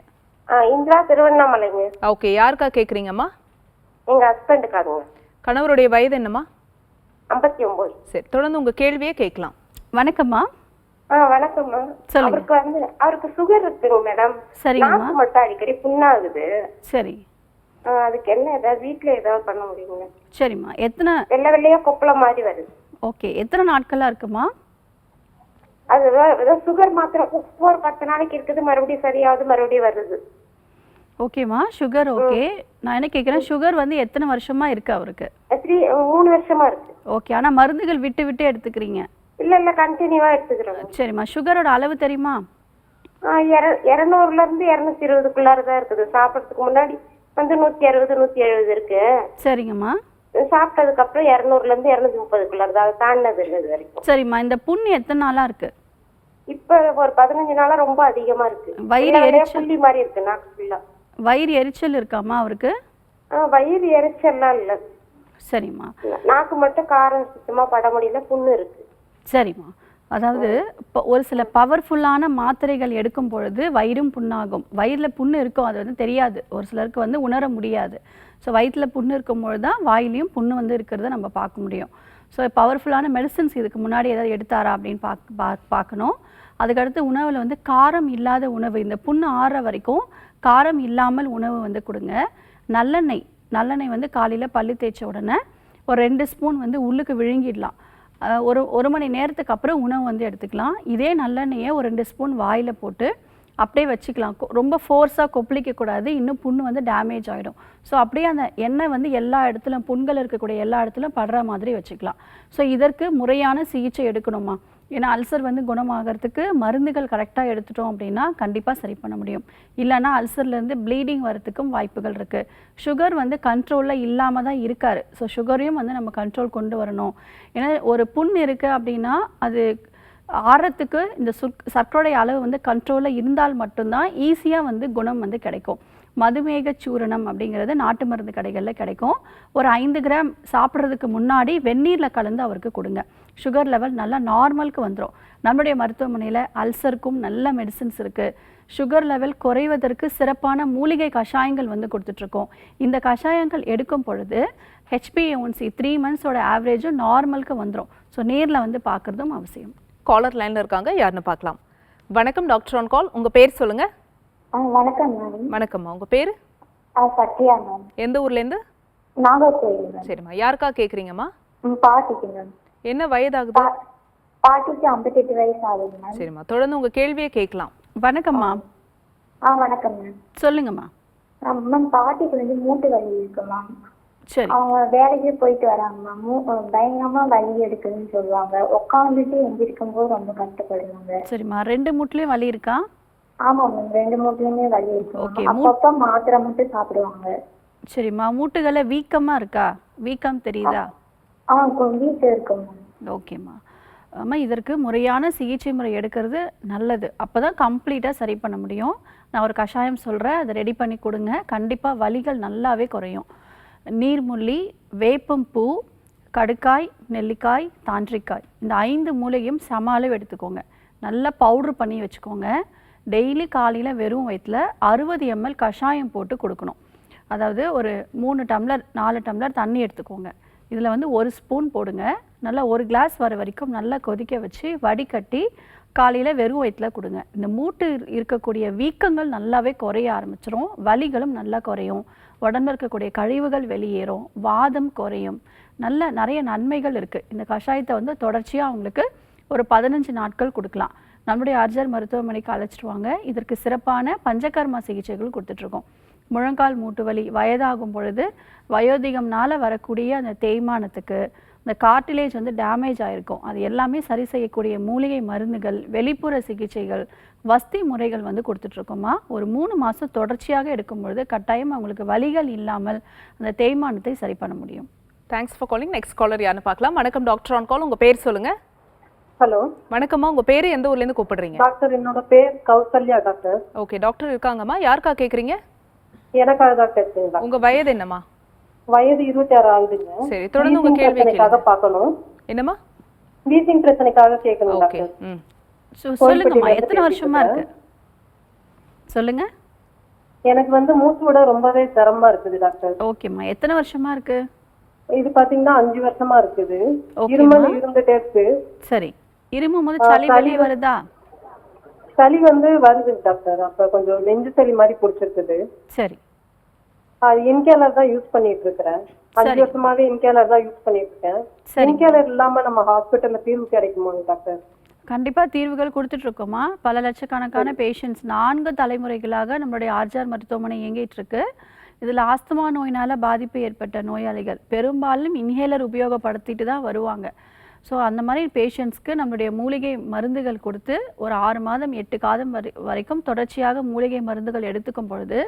இந்திரா, திருவண்ணாமலைங்க. ஓகே, யாருக்கா கேக்குறீங்கம்மா? எங்க ஹஸ்பண்டுக்காரங்க. கணவருடைய வயது என்னம்மா? 59. சரி, தொடர்ந்து உங்க கேள்வியே கேட்கலாம். வணக்கம்மா. வணக்கம்மா. சொல்லுங்க. அவருக்கு சுகர் இருக்குங்க மேடம். சரிங்கம்மா. நாக்கு மட்டும் அடிக்கடி புண்ணாகுது. சரி. அதுக்கு என்ன ஏதாவது வீட்டுல ஏதாவது பண்ண முடியுங்க? சரிம்மா. எத்தனை வெள்ளை வெள்ளையா கொப்பள மாதிரி வருது. ஓகே, எத்தனை நாட்களாக இருக்குமா? அது சுகர் மாத்திரம் ஒரு 10 நாளைக்கு இருக்குது, மறுபடியும் சரியாவது, மறுபடியும் வருது. ஓகேம்மா, சுகர் ஓகே. நான் என்ன கேட்குறேன், சுகர் வந்து எத்தனை வருஷமா இருக்கு அவருக்கு? 3 வருஷமா இருக்கு. ஓகே, ஆனால் மருந்துகள் விட்டு விட்டு எடுத்துக்கிறீங்க? இல்ல கண்டினியூவா எடுத்துக்கிறோம். சரிம்மா, சுகரோட அளவு தெரியுமா? 200ல இருந்து 220க்குள்ளாரதான் இருக்குது. சாப்பிடறதுக்கு முன்னாடி வந்து 160 170 இருக்கு. சரிங்கம்மா. சாப்பிட்டதுக்கு அப்புறம் 200ல இருந்து 230க்குள்ளாரதான், அது தாண்டினது இல்லை இது வரைக்கும். சரிம்மா, இந்த புண்ணு எத்தனை நாளா இருக்கு? இப்ப ஒரு 15 நாளா ரொம்ப அதிகமா இருக்கு. வயிறு எரிச்சல் புள்ளி மாதிரி இருக்கு நாக்கு ஃபுல்லா. வயிறு எரிச்சல் இருக்காமா அவருக்கு? வயிறு எரிச்சல்லாம் இல்ல. சரிம்மா. நாக்கு மட்டும் காரம் சுத்தமா பட முடியல, புண்ணு இருக்கு. சரிம்மா, அதாவது இப்போ ஒரு சில பவர்ஃபுல்லான மாத்திரைகள் எடுக்கும் பொழுது வயிறும் புண்ணாகும். வயிறில் புண்ணு இருக்கும், அது வந்து தெரியாது, ஒரு சிலருக்கு வந்து உணர முடியாது. ஸோ வயிற்றில் புண்ணு இருக்கும்பொழுது தான் வாயிலையும் புண்ணு வந்து இருக்கிறத நம்ம பார்க்க முடியும். ஸோ பவர்ஃபுல்லான மெடிசன்ஸ் இதுக்கு முன்னாடி ஏதாவது எடுத்தாரா அப்படின்னு பார்க்கணும். அதுக்கடுத்து உணவில் வந்து காரம் இல்லாத உணவு, இந்த புண்ணு ஆறுற வரைக்கும் காரம் இல்லாமல் உணவு வந்து கொடுங்க. நல்லெண்ணெய் வந்து காலையில் பல்லு தேய்ச்ச உடனே ஒரு 2 ஸ்பூன் வந்து உள்ளுக்கு விழுங்கிடலாம். ஒரு மணி நேரத்துக்கு அப்புறம் உணவு வந்து எடுத்துக்கலாம். இதே நல்லெண்ணெயை ஒரு 2 ஸ்பூன் வாயில் போட்டு அப்படியே வச்சுக்கலாம். ரொம்ப ஃபோர்ஸாக கொப்பளிக்கக்கூடாது, இன்னும் புண்ணு வந்து டேமேஜ் ஆகிடும். ஸோ அப்படியே அந்த எண்ணெய் வந்து எல்லா இடத்துலையும், புண்கள் இருக்கக்கூடிய எல்லா இடத்துலையும் படுற மாதிரி வச்சுக்கலாம். ஸோ இதற்கு முறையான சிகிச்சை எடுக்கணுமா? ஏன்னா அல்சர் வந்து குணமாகறதுக்கு மருந்துகள் கரெக்டாக எடுத்துட்டோம் அப்படின்னா கண்டிப்பாக சரி பண்ண முடியும். இல்லைன்னா அல்சர்லேருந்து ப்ளீடிங் வரத்துக்கும் வாய்ப்புகள் இருக்குது. சுகர் வந்து கண்ட்ரோலில் இல்லாமல் தான் இருக்கார். ஸோ சுகரையும் வந்து நம்ம கண்ட்ரோல் கொண்டு வரணும். ஏன்னா ஒரு புண் இருக்குது அப்படின்னா அது ஆறத்துக்கு இந்த சர்க்கரை அளவு வந்து கண்ட்ரோலில் இருந்தால் மட்டும்தான் ஈஸியாக வந்து குணம் வந்து கிடைக்கும். மதுமேக சூரணம் அப்படிங்கிறது நாட்டு மருந்து கடைகளில் கிடைக்கும். ஒரு 5 கிராம் சாப்பிட்றதுக்கு முன்னாடி வெந்நீரில் கலந்து அவருக்கு கொடுங்க. சுகர் லெவல் நல்லா நார்மலுக்கு வந்துடும். நம்முடைய மருத்துவமனையில் அல்சருக்கும் நல்ல மெடிசின்ஸ் இருக்குது. சுகர் லெவல் குறைவதற்கு சிறப்பான மூலிகை கஷாயங்கள் வந்து கொடுத்துட்ருக்கோம். இந்த கஷாயங்கள் எடுக்கும் பொழுது HbA1c 3 மந்த்ஸோட ஆவரேஜும் நார்மலுக்கு வந்துடும். ஸோ நேரில் வந்து பார்க்குறதும் அவசியம். காலர் லைன்ல இருக்காங்க, யாருன்னு பார்க்கலாம். வணக்கம் டாக்டர் ஆன் கால், உங்க பேர் சொல்லுங்க. வணக்கம் மேடம். வணக்கம்மா, உங்க பேரு? சத்யா மேம். எந்த ஊர்ல இருந்து? நாகர்கோயில். சரிம்மா, யாருக்கா கேக்குறீங்கம்மா? பாட்டிக்கு மேம். என்ன வயதாகுது? பாட்டிக்கு 58 வயசு ஆகுது மேம். சரிம்மா, தொடர்ந்து உங்க கேள்வியே கேட்கலாம். வணக்கம்மா. வணக்கம் மேம். சொல்லுங்கம்மா. மேம், பாட்டிக்கு வந்து மூட்டு வலி இருக்கு மேம். சரி. அவங்க வேலைக்கு போயிட்டு வராங்க மேம். பயங்கரமா வலி எடுக்குதுன்னு சொல்லுவாங்க. உட்காந்துட்டு எந்திரிக்கும் போது ரொம்ப கஷ்டப்படுவாங்க. சரிம்மா, 2 மூட்டுலயும் வலி இருக்கா? ஆமா மேம், 2 மூட்டுலயுமே வலி இருக்கு. ஓகே. அப்பப்ப மாத்திரை மட்டும் சாப்பிடுவாங்க. சரிம்மா, மூட்டுகளை வீக்கமா இருக்கா? வீக்கம் தெரியுதா? கொஞ்சம் வீட்டு இருக்கு மேம். ஓகேம்மா. அம்மா, இதற்கு முறையான சிகிச்சை முறை எடுக்கிறது நல்லது. அப்போ தான் கம்ப்ளீட்டாக சரி பண்ண முடியும். நான் ஒரு கஷாயம் சொல்கிறேன், அதை ரெடி பண்ணி கொடுங்க. கண்டிப்பாக வலிகள் நல்லாவே குறையும். நீர்முள்ளி, வேப்பம்பூ, கடுக்காய், நெல்லிக்காய், தாண்டிக்காய், இந்த 5 மூலையும் சம அளவு எடுத்துக்கோங்க. நல்லா பவுட்ரு பண்ணி வச்சுக்கோங்க. டெய்லி காலையில் வெறும் வயிற்றில் 60 ml கஷாயம் போட்டு கொடுக்கணும். அதாவது ஒரு 3 டம்ளர் 4 டம்ளர் தண்ணி எடுத்துக்கோங்க. இதில் வந்து 1 ஸ்பூன் போடுங்க. நல்லா 1 கிளாஸ் வர வரைக்கும் நல்லா கொதிக்க வச்சு வடிகட்டி காலையில் வெறும் வயிற்றில் கொடுங்க. இந்த மூட்டு இருக்கக்கூடிய வீக்கங்கள் நல்லாவே குறைய ஆரம்பிச்சிரும். வலிகளும் நல்லா குறையும். உடம்புல இருக்கக்கூடிய கழிவுகள் வெளியேறும். வாதம் குறையும். நிறைய நன்மைகள் இருக்குது. இந்த கஷாயத்தை வந்து தொடர்ச்சியாக அவங்களுக்கு ஒரு 15 நாட்கள் கொடுக்கலாம். நம்முடைய ஆர்ஜர் மருத்துவமனைக்கு அழைச்சிட்டு வாங்க. இதற்கு சிறப்பான பஞ்சகர்மா சிகிச்சைகள் கொடுத்துட்ருக்கோம். முழங்கால் மூட்டு வலி வயதாகும் பொழுது வயோதிகம்னால வரக்கூடிய அந்த தேய்மானத்துக்கு, இந்த கார்டிலேஜ் வந்து டேமேஜ் ஆகிருக்கும். அது எல்லாமே சரி செய்யக்கூடிய மூலிகை மருந்துகள், வெளிப்புற சிகிச்சைகள், வஸ்தி முறைகள் வந்து கொடுத்துட்ருக்கோமா. ஒரு 3 மாதம் தொடர்ச்சியாக எடுக்கும்பொழுது கட்டாயம் அவங்களுக்கு வலிகள் இல்லாமல் அந்த தேய்மானத்தை சரி பண்ண முடியும். Thanks for calling. Next caller யாருன்னு பார்க்கலாம். வணக்கம் டாக்டர் ஆன் கால். உங்கள் பேர் சொல்லுங்கள். ஹலோ வணக்கம்மா, உங்கள் பேர் எந்த ஊர்லேருந்து கூப்பிடுறீங்க? டாக்டர், என்னோட பேர் கௌசல்யா டாக்டர். ஓகே, டாக்டர் இருக்காங்கம்மா. யாருக்கா கேட்குறீங்க? எனக்காக தான் கேட்குறீங்களா? உங்கள் வயது என்னம்மா? வயது 26 ஆகுதுங்க. சரி, தொடர்ந்து உங்கள் கேள்வி கேளுங்க. பார்க்கணும். என்னம்மா? வீசிங் பிரச்சனைக்காக கேட்கணும் ஓகே. டாக்டர். சொல்லுங்கம்மா, எத்தனை வருஷமா இருக்கு சொல்லுங்க. எனக்கு வந்து மூச்சு விட ரொம்பவே சிரமமா இருக்குது டாக்டர். ஓகேம்மா, எத்தனை வருஷமா இருக்கு? இது பாத்தீங்கன்னா 5 வருஷமா இருக்குது. ஓகேம்மா. இருமல் இருந்துட்டே இருக்கு. சரி, இருமும் போது சளி வெளியே வருதா? சளி வந்து வருது டாக்டர். அப்ப கொஞ்சம் நெஞ்சு சளி மாதிரி பிடிச்சிருக்குது. சரி, இன்கேலர் தான் யூஸ் பண்ணிட்டு இருக்கிறேன். 5 வருஷமாவே இன்கேலர் தான் யூஸ் பண்ணிட்டு இருக்கேன். இன்கேலர் இல்லாம நம்ம ஹாஸ்பிட்டல்ல தீர்வு கிடைக்குமா டாக்டர்? கண்டிப்பா தீர்வுகள் கொடுத்துட்டு இருக்கோமா. பல லட்சக்கணக்கான பேஷண்ட்ஸ் 4 தலைமுறைகளாக நம்மளுடைய ஆர்ஜிஆர் மருத்துவமனை இயங்கிட்டு இருக்கு. இதில் ஆஸ்துமா நோயினால் பாதிப்பு ஏற்பட்ட நோயாளிகள் பெரும்பாலும் இன்ஹேலர் உபயோகப்படுத்திட்டு தான் வருவாங்க. ஸோ அந்த மாதிரி பேஷண்ட்ஸ்க்கு நம்மளுடைய மூலிகை மருந்துகள் கொடுத்து ஒரு 6 மாதம் 8 காலம் வரைக்கும் தொடர்ச்சியாக மூலிகை மருந்துகள் எடுத்துக்கும் பொழுது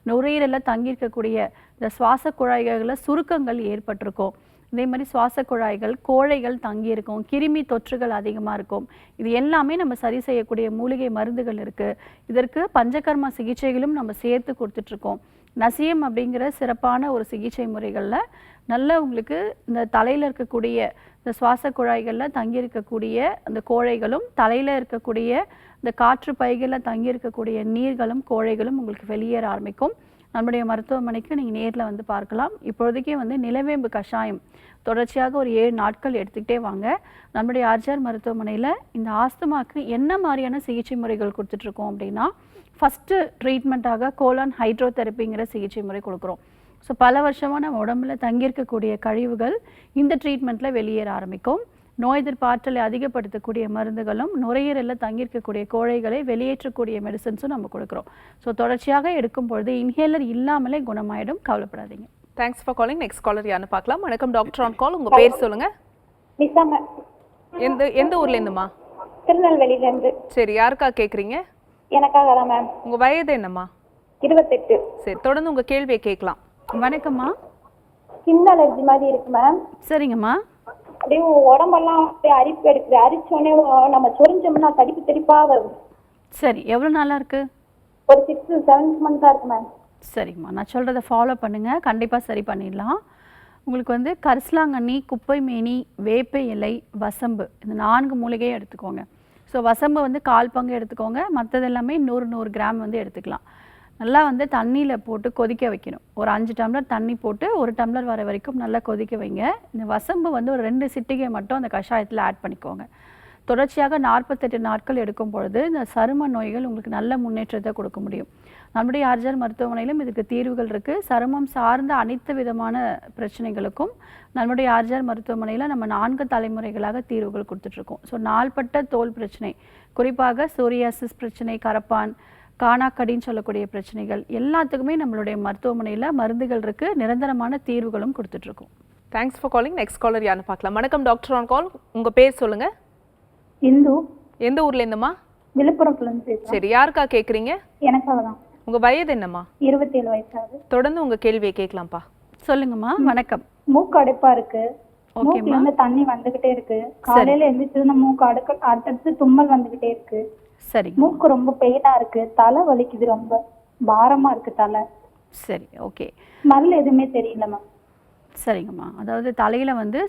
நுரையீரலில் தங்கியிருக்கக்கூடிய இந்த சுவாச குழாய்களில் சுருக்கங்கள் ஏற்பட்டிருக்கும். இதே மாதிரி சுவாச குழாய்கள், கோழைகள் தங்கியிருக்கும், கிருமி தொற்றுகள் அதிகமாக இருக்கும். இது எல்லாமே நம்ம சரி செய்யக்கூடிய மூலிகை மருந்துகள் இருக்குது. இதற்கு பஞ்சகர்மா சிகிச்சைகளும் நம்ம சேர்த்து கொடுத்துட்ருக்கோம். நசியம் அப்படிங்கிற சிறப்பான ஒரு சிகிச்சை முறைகளில் நல்ல உங்களுக்கு இந்த தலையில் இருக்கக்கூடிய இந்த சுவாச குழாய்களில் தங்கியிருக்கக்கூடிய அந்த கோழைகளும், தலையில் இருக்கக்கூடிய இந்த காற்று பைகளில் தங்கியிருக்கக்கூடிய நீர்களும் கோழைகளும் உங்களுக்கு வெளியேற ஆரம்பிக்கும். நம்முடைய மருத்துவமனைக்கு நீங்கள் நேரில் வந்து பார்க்கலாம். இப்பொழுதுக்கே வந்து நிலவேம்பு கஷாயம் தொடர்ச்சியாக ஒரு 7 நாட்கள் எடுத்துக்கிட்டே வாங்க. நம்முடைய ஆர்ஜிஆர் மருத்துவமனையில் இந்த ஆஸ்துமாக்கு என்ன மாதிரியான சிகிச்சை முறைகள் கொடுத்துட்ருக்கோம் அப்படின்னா, ஃபஸ்ட்டு ட்ரீட்மெண்ட்டாக கோலான் ஹைட்ரோதெரப்பிங்கிற சிகிச்சை முறை கொடுக்குறோம். ஸோ பல வருஷமாக நம்ம உடம்புல தங்கியிருக்கக்கூடிய கழிவுகள் இந்த ட்ரீட்மெண்ட்டில் வெளியேற ஆரம்பிக்கும். நோய் எதிர்ப்பாற்றலை அதிகப்படுத்தக்கூடிய மருந்துகளும், நுரையீரலில் தங்கியிருக்கக்கூடிய கோழைகளை வெளியேற்றக்கூடிய மெடிசன்ஸும் நம்ம கொடுக்குறோம். ஸோ தொடர்ச்சியாக எடுக்கும் பொழுது இன்ஹேலர் இல்லாமலே குணமாயிடும். கவலைப்படாதீங்க. Thanks for calling. Next caller யாருன்னு பார்க்கலாம். வணக்கம் டாக்டர் ஆன் கால். உங்கள் பேர் சொல்லுங்கள். எந்த ஊர்லேருந்துமா? திருநெல்வேலியிலேருந்து. சரி, யாருக்கா கேட்குறீங்க? எனக்காக தான் மேம். உங்கள் வயது என்னம்மா? 28. சரி, தொடர்ந்து உங்கள் கேள்வியை கேட்கலாம். வணக்கம்மா. ஸ்கின் அலர்ஜி மாதிரி இருக்கு மேம். சரிங்கம்மா. அப்படியே உடம்பெல்லாம் அப்படியே அரிப்பு எடுக்குது. அரிச்சோடனே நம்ம சொரிஞ்சோம்னா தடிப்பு தடிப்பாக வரும். சரி, எவ்வளோ நாளாக இருக்குது? ஒரு 6-7 மந்த்தாக இருக்கு மேம். சரிம்மா, நான் சொல்கிறத ஃபாலோ பண்ணுங்கள். கண்டிப்பாக சரி பண்ணிடலாம். உங்களுக்கு வந்து கரிசலாங்கண்ணி, குப்பை மேனி, வேப்ப இலை, வசம்பு, இந்த 4 மூலிகையும் எடுத்துக்கோங்க. ஸோ வசம்பு வந்து 1/4 பங்கு எடுத்துக்கோங்க. மற்றது எல்லாமே 100 கிராம் வந்து எடுத்துக்கலாம். நல்லா வந்து தண்ணியில் போட்டு கொதிக்க வைக்கணும். ஒரு 5 டம்ளர் தண்ணி போட்டு 1 டம்ளர் வர வரைக்கும் நல்லா கொதிக்க வைங்க. இந்த வசம்பு வந்து ஒரு 2 சிட்டிகை மட்டும் அந்த கஷாயத்தில் ஆட் பண்ணிக்கோங்க. தொடர்ச்சியாக 48 நாட்கள் எடுக்கும் பொழுது இந்த சரும நோய்கள் உங்களுக்கு நல்ல முன்னேற்றத்தை கொடுக்க முடியும். நம்முடைய ஆர்ஜிஆர் மருத்துவமனையிலும் இதுக்கு தீர்வுகள் இருக்குது. சருமம் சார்ந்த அனைத்து விதமான பிரச்சனைகளுக்கும் நம்முடைய ஆர்ஜிஆர் மருத்துவமனையில் நம்ம 4 தலைமுறைகளாக தீர்வுகள் கொடுத்துட்ருக்கோம். ஸோ நாள்பட்ட தோல் பிரச்சனை, குறிப்பாக சோரியாசிஸ் பிரச்சனை, கரப்பான், காணாக்கடின்னு சொல்லக்கூடிய பிரச்சனைகள் எல்லாத்துக்குமே நம்மளுடைய மருத்துவமனையில் மருந்துகள் இருக்குது. நிரந்தரமான தீர்வுகளும் கொடுத்துட்ருக்கோம். Thanks for calling. Next caller யாருன்னு பார்க்கலாம். வணக்கம் டாக்டர் ஆன் கால். உங்கள் பேர் சொல்லுங்கள். இந்து. எந்த ஊர்லேருந்துமா? விழுப்புரத்துலேருந்து பேசுகிறேன். சரி, யாருக்கா கேட்குறீங்க? எனக்காக தான். உங்கள் வயது என்னம்மா? 27 வயசாகுது. தொடர்ந்து உங்கள் கேள்வியை கேட்கலாம்ப்பா. சொல்லுங்கம்மா. வணக்கம். மூக்கு அடைப்பா இருக்கு. மூக்குல இருந்து தண்ணி வந்துகிட்டே இருக்கு. காலையில எந்திரிச்சு மூக்கு அடுத்தடுத்து தும்மல் வந்துகிட்டே இருக்கு. சரி. மூக்கு ரொம்ப பெயினா இருக்கு. தலை வலிக்குது, ரொம்ப பாரமா இருக்கு தலை. சரி, ஓகே. ஸ்மெல் எதுவுமே தெரியலம்மா. சரிங்கம்மா. அதாவது தலையில் வந்து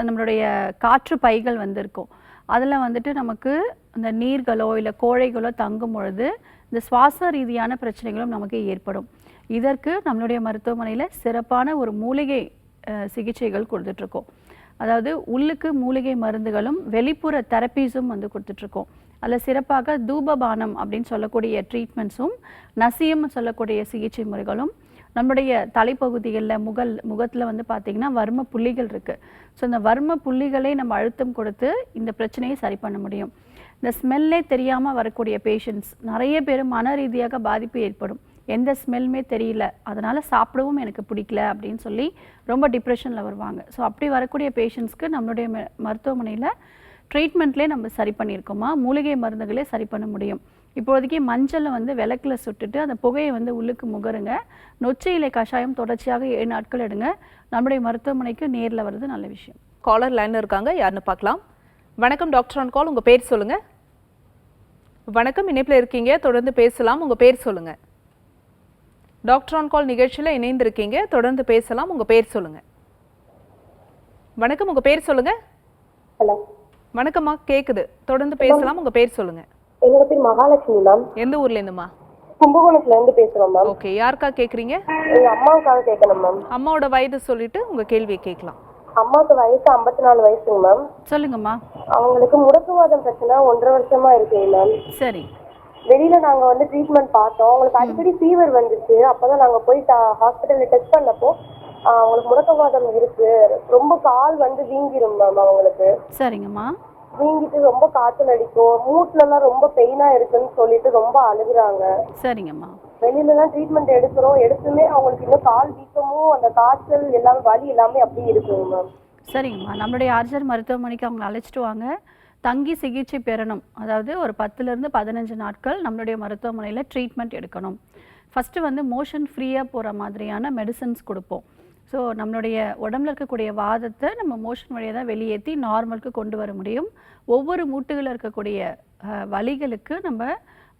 நம்மளுடைய காற்று பைகள் வந்து இருக்கும். அதில் வந்துட்டு நமக்கு அந்த நீர்களோ இல்லை கோழைகளோ தங்கும் பொழுது இந்த சுவாச ரீதியான பிரச்சனைகளும் நமக்கு ஏற்படும். இதற்கு நம்மளுடைய மருத்துவமனையில் சிறப்பான ஒரு மூலிகை சிகிச்சைகள் கொடுத்துட்ருக்கோம். அதாவது உள்ளுக்கு மூலிகை மருந்துகளும் வெளிப்புற தெரப்பீஸும் வந்து கொடுத்துட்ருக்கோம். அதில் சிறப்பாக தூபபானம் அப்படின்னு சொல்லக்கூடிய ட்ரீட்மெண்ட்ஸும், நசியம் சொல்லக்கூடிய சிகிச்சை முறைகளும், நம்முடைய தலைப்பகுதிகளில் முகத்தில் வந்து பார்த்திங்கன்னா வர்ம புள்ளிகள் இருக்குது. ஸோ இந்த வர்ம புள்ளிகளை நம்ம அழுத்தம் கொடுத்து இந்த பிரச்சனையை சரி பண்ண முடியும். இந்த ஸ்மெல்லே தெரியாமல் வரக்கூடிய பேஷண்ட்ஸ் நிறைய பேர் மன ரீதியாக பாதிப்பு ஏற்படும். எந்த ஸ்மெல்லுமே தெரியல, அதனால் சாப்பிடவும் எனக்கு பிடிக்கல அப்படின்னு சொல்லி ரொம்ப டிப்ரெஷனில் வருவாங்க. ஸோ அப்படி வரக்கூடிய பேஷண்ட்ஸ்க்கு நம்மளுடைய மருத்துவமனையில் ட்ரீட்மெண்ட்லேயே நம்ம சரி பண்ணியிருக்கோமா, மூலிகை மருந்துகளே சரி பண்ண முடியும். இப்போதைக்கு மஞ்சளை வந்து விளக்கில் சுட்டுட்டு அந்த புகையை வந்து உள்ளுக்கு முகருங்க. நொச்சி இலை கஷாயம் தொடர்ச்சியாக 7 நாட்கள் எடுங்க. நம்முடைய மருத்துவமனைக்கு நேரில் வர்றது நல்ல விஷயம். காலர் லைனில் இருக்காங்க, யாருன்னு பார்க்கலாம். வணக்கம் டாக்டர் ஆன் கால், உங்கள் பேர் சொல்லுங்கள். வணக்கம், இணைப்பில் இருக்கீங்க, தொடர்ந்து பேசலாம். உங்கள் பேர் சொல்லுங்கள். டாக்டர் ஆன் கால் நிகழ்ச்சியில் இணைந்திருக்கீங்க, தொடர்ந்து பேசலாம். உங்கள் பேர் சொல்லுங்கள். வணக்கம், உங்கள் பேர் சொல்லுங்கள். ஹலோ, வணக்கம்மா, கேட்குது, தொடர்ந்து பேசலாம். உங்கள் பேர் சொல்லுங்கள். என்னோட பேர் மகாலட்சுமி மேம். எந்த ஊர்லேருந்துமா? கும்பகோணத்துல இருந்து பேசுறோம் மேம். ஓகே, யாருக்கா கேட்குறீங்க? எங்க அம்மாவுக்காக கேட்கணும் மேம். அம்மாவோட வயது சொல்லிட்டு உங்கள் கேள்வியை கேட்கலாம். அம்மாவுக்கு வயசு 54 வயசுங்க மேம். சொல்லுங்கம்மா. அவங்களுக்கு முடக்குவாதம் பிரச்சனை 1.5 வருஷமா இருக்குங்க மேம். சரி. வெளியில நாங்க வந்து ட்ரீட்மெண்ட் பார்த்தோம். அவங்களுக்கு அடிக்கடி ஃபீவர் வந்துச்சு. அப்பதான் நாங்க போய் ஹாஸ்பிட்டல்ல டெஸ்ட் பண்ணப்போ அவங்களுக்கு முடக்குவாதம் இருக்கு, ரொம்ப கால் வந்து வீங்கிரும் மேம். அவங்களுக்கு சரிங்கம்மா. வீங்கிட்டு ரொம்ப காய்ச்சல் அடிக்கும், மூட்டுல எல்லாம் ரொம்ப பெயினா இருக்குன்னு சொல்லிட்டு ரொம்ப அழுகுறாங்க. சரிங்கம்மா. வெளியில எல்லாம் ட்ரீட்மெண்ட் எடுத்துமே அவங்களுக்கு இன்னும் கால் வீக்கமும் அந்த காய்ச்சல் எல்லாமே வலி எல்லாமே அப்படியே இருக்குங்க மேம். சரிங்கம்மா, நம்மளுடைய ஆர்ஜர் மருத்துவமனைக்கு அவங்களை அழைச்சிட்டு வாங்க. தங்கி சிகிச்சை பெறணும், அதாவது ஒரு 10லேருந்து 15 நாட்கள் நம்மளுடைய மருத்துவமனையில் ட்ரீட்மெண்ட் எடுக்கணும். ஃபஸ்ட்டு வந்து மோஷன் ஃப்ரீயாக போகிற மாதிரியான மெடிசன்ஸ் கொடுப்போம். ஸோ நம்மளுடைய உடம்புல இருக்கக்கூடிய வாதத்தை நம்ம மோஷன் வழியாக தான் வெளியேற்றி நார்மலுக்கு கொண்டு வர முடியும். ஒவ்வொரு மூட்டுகளில் இருக்கக்கூடிய வலிகளுக்கு நம்ம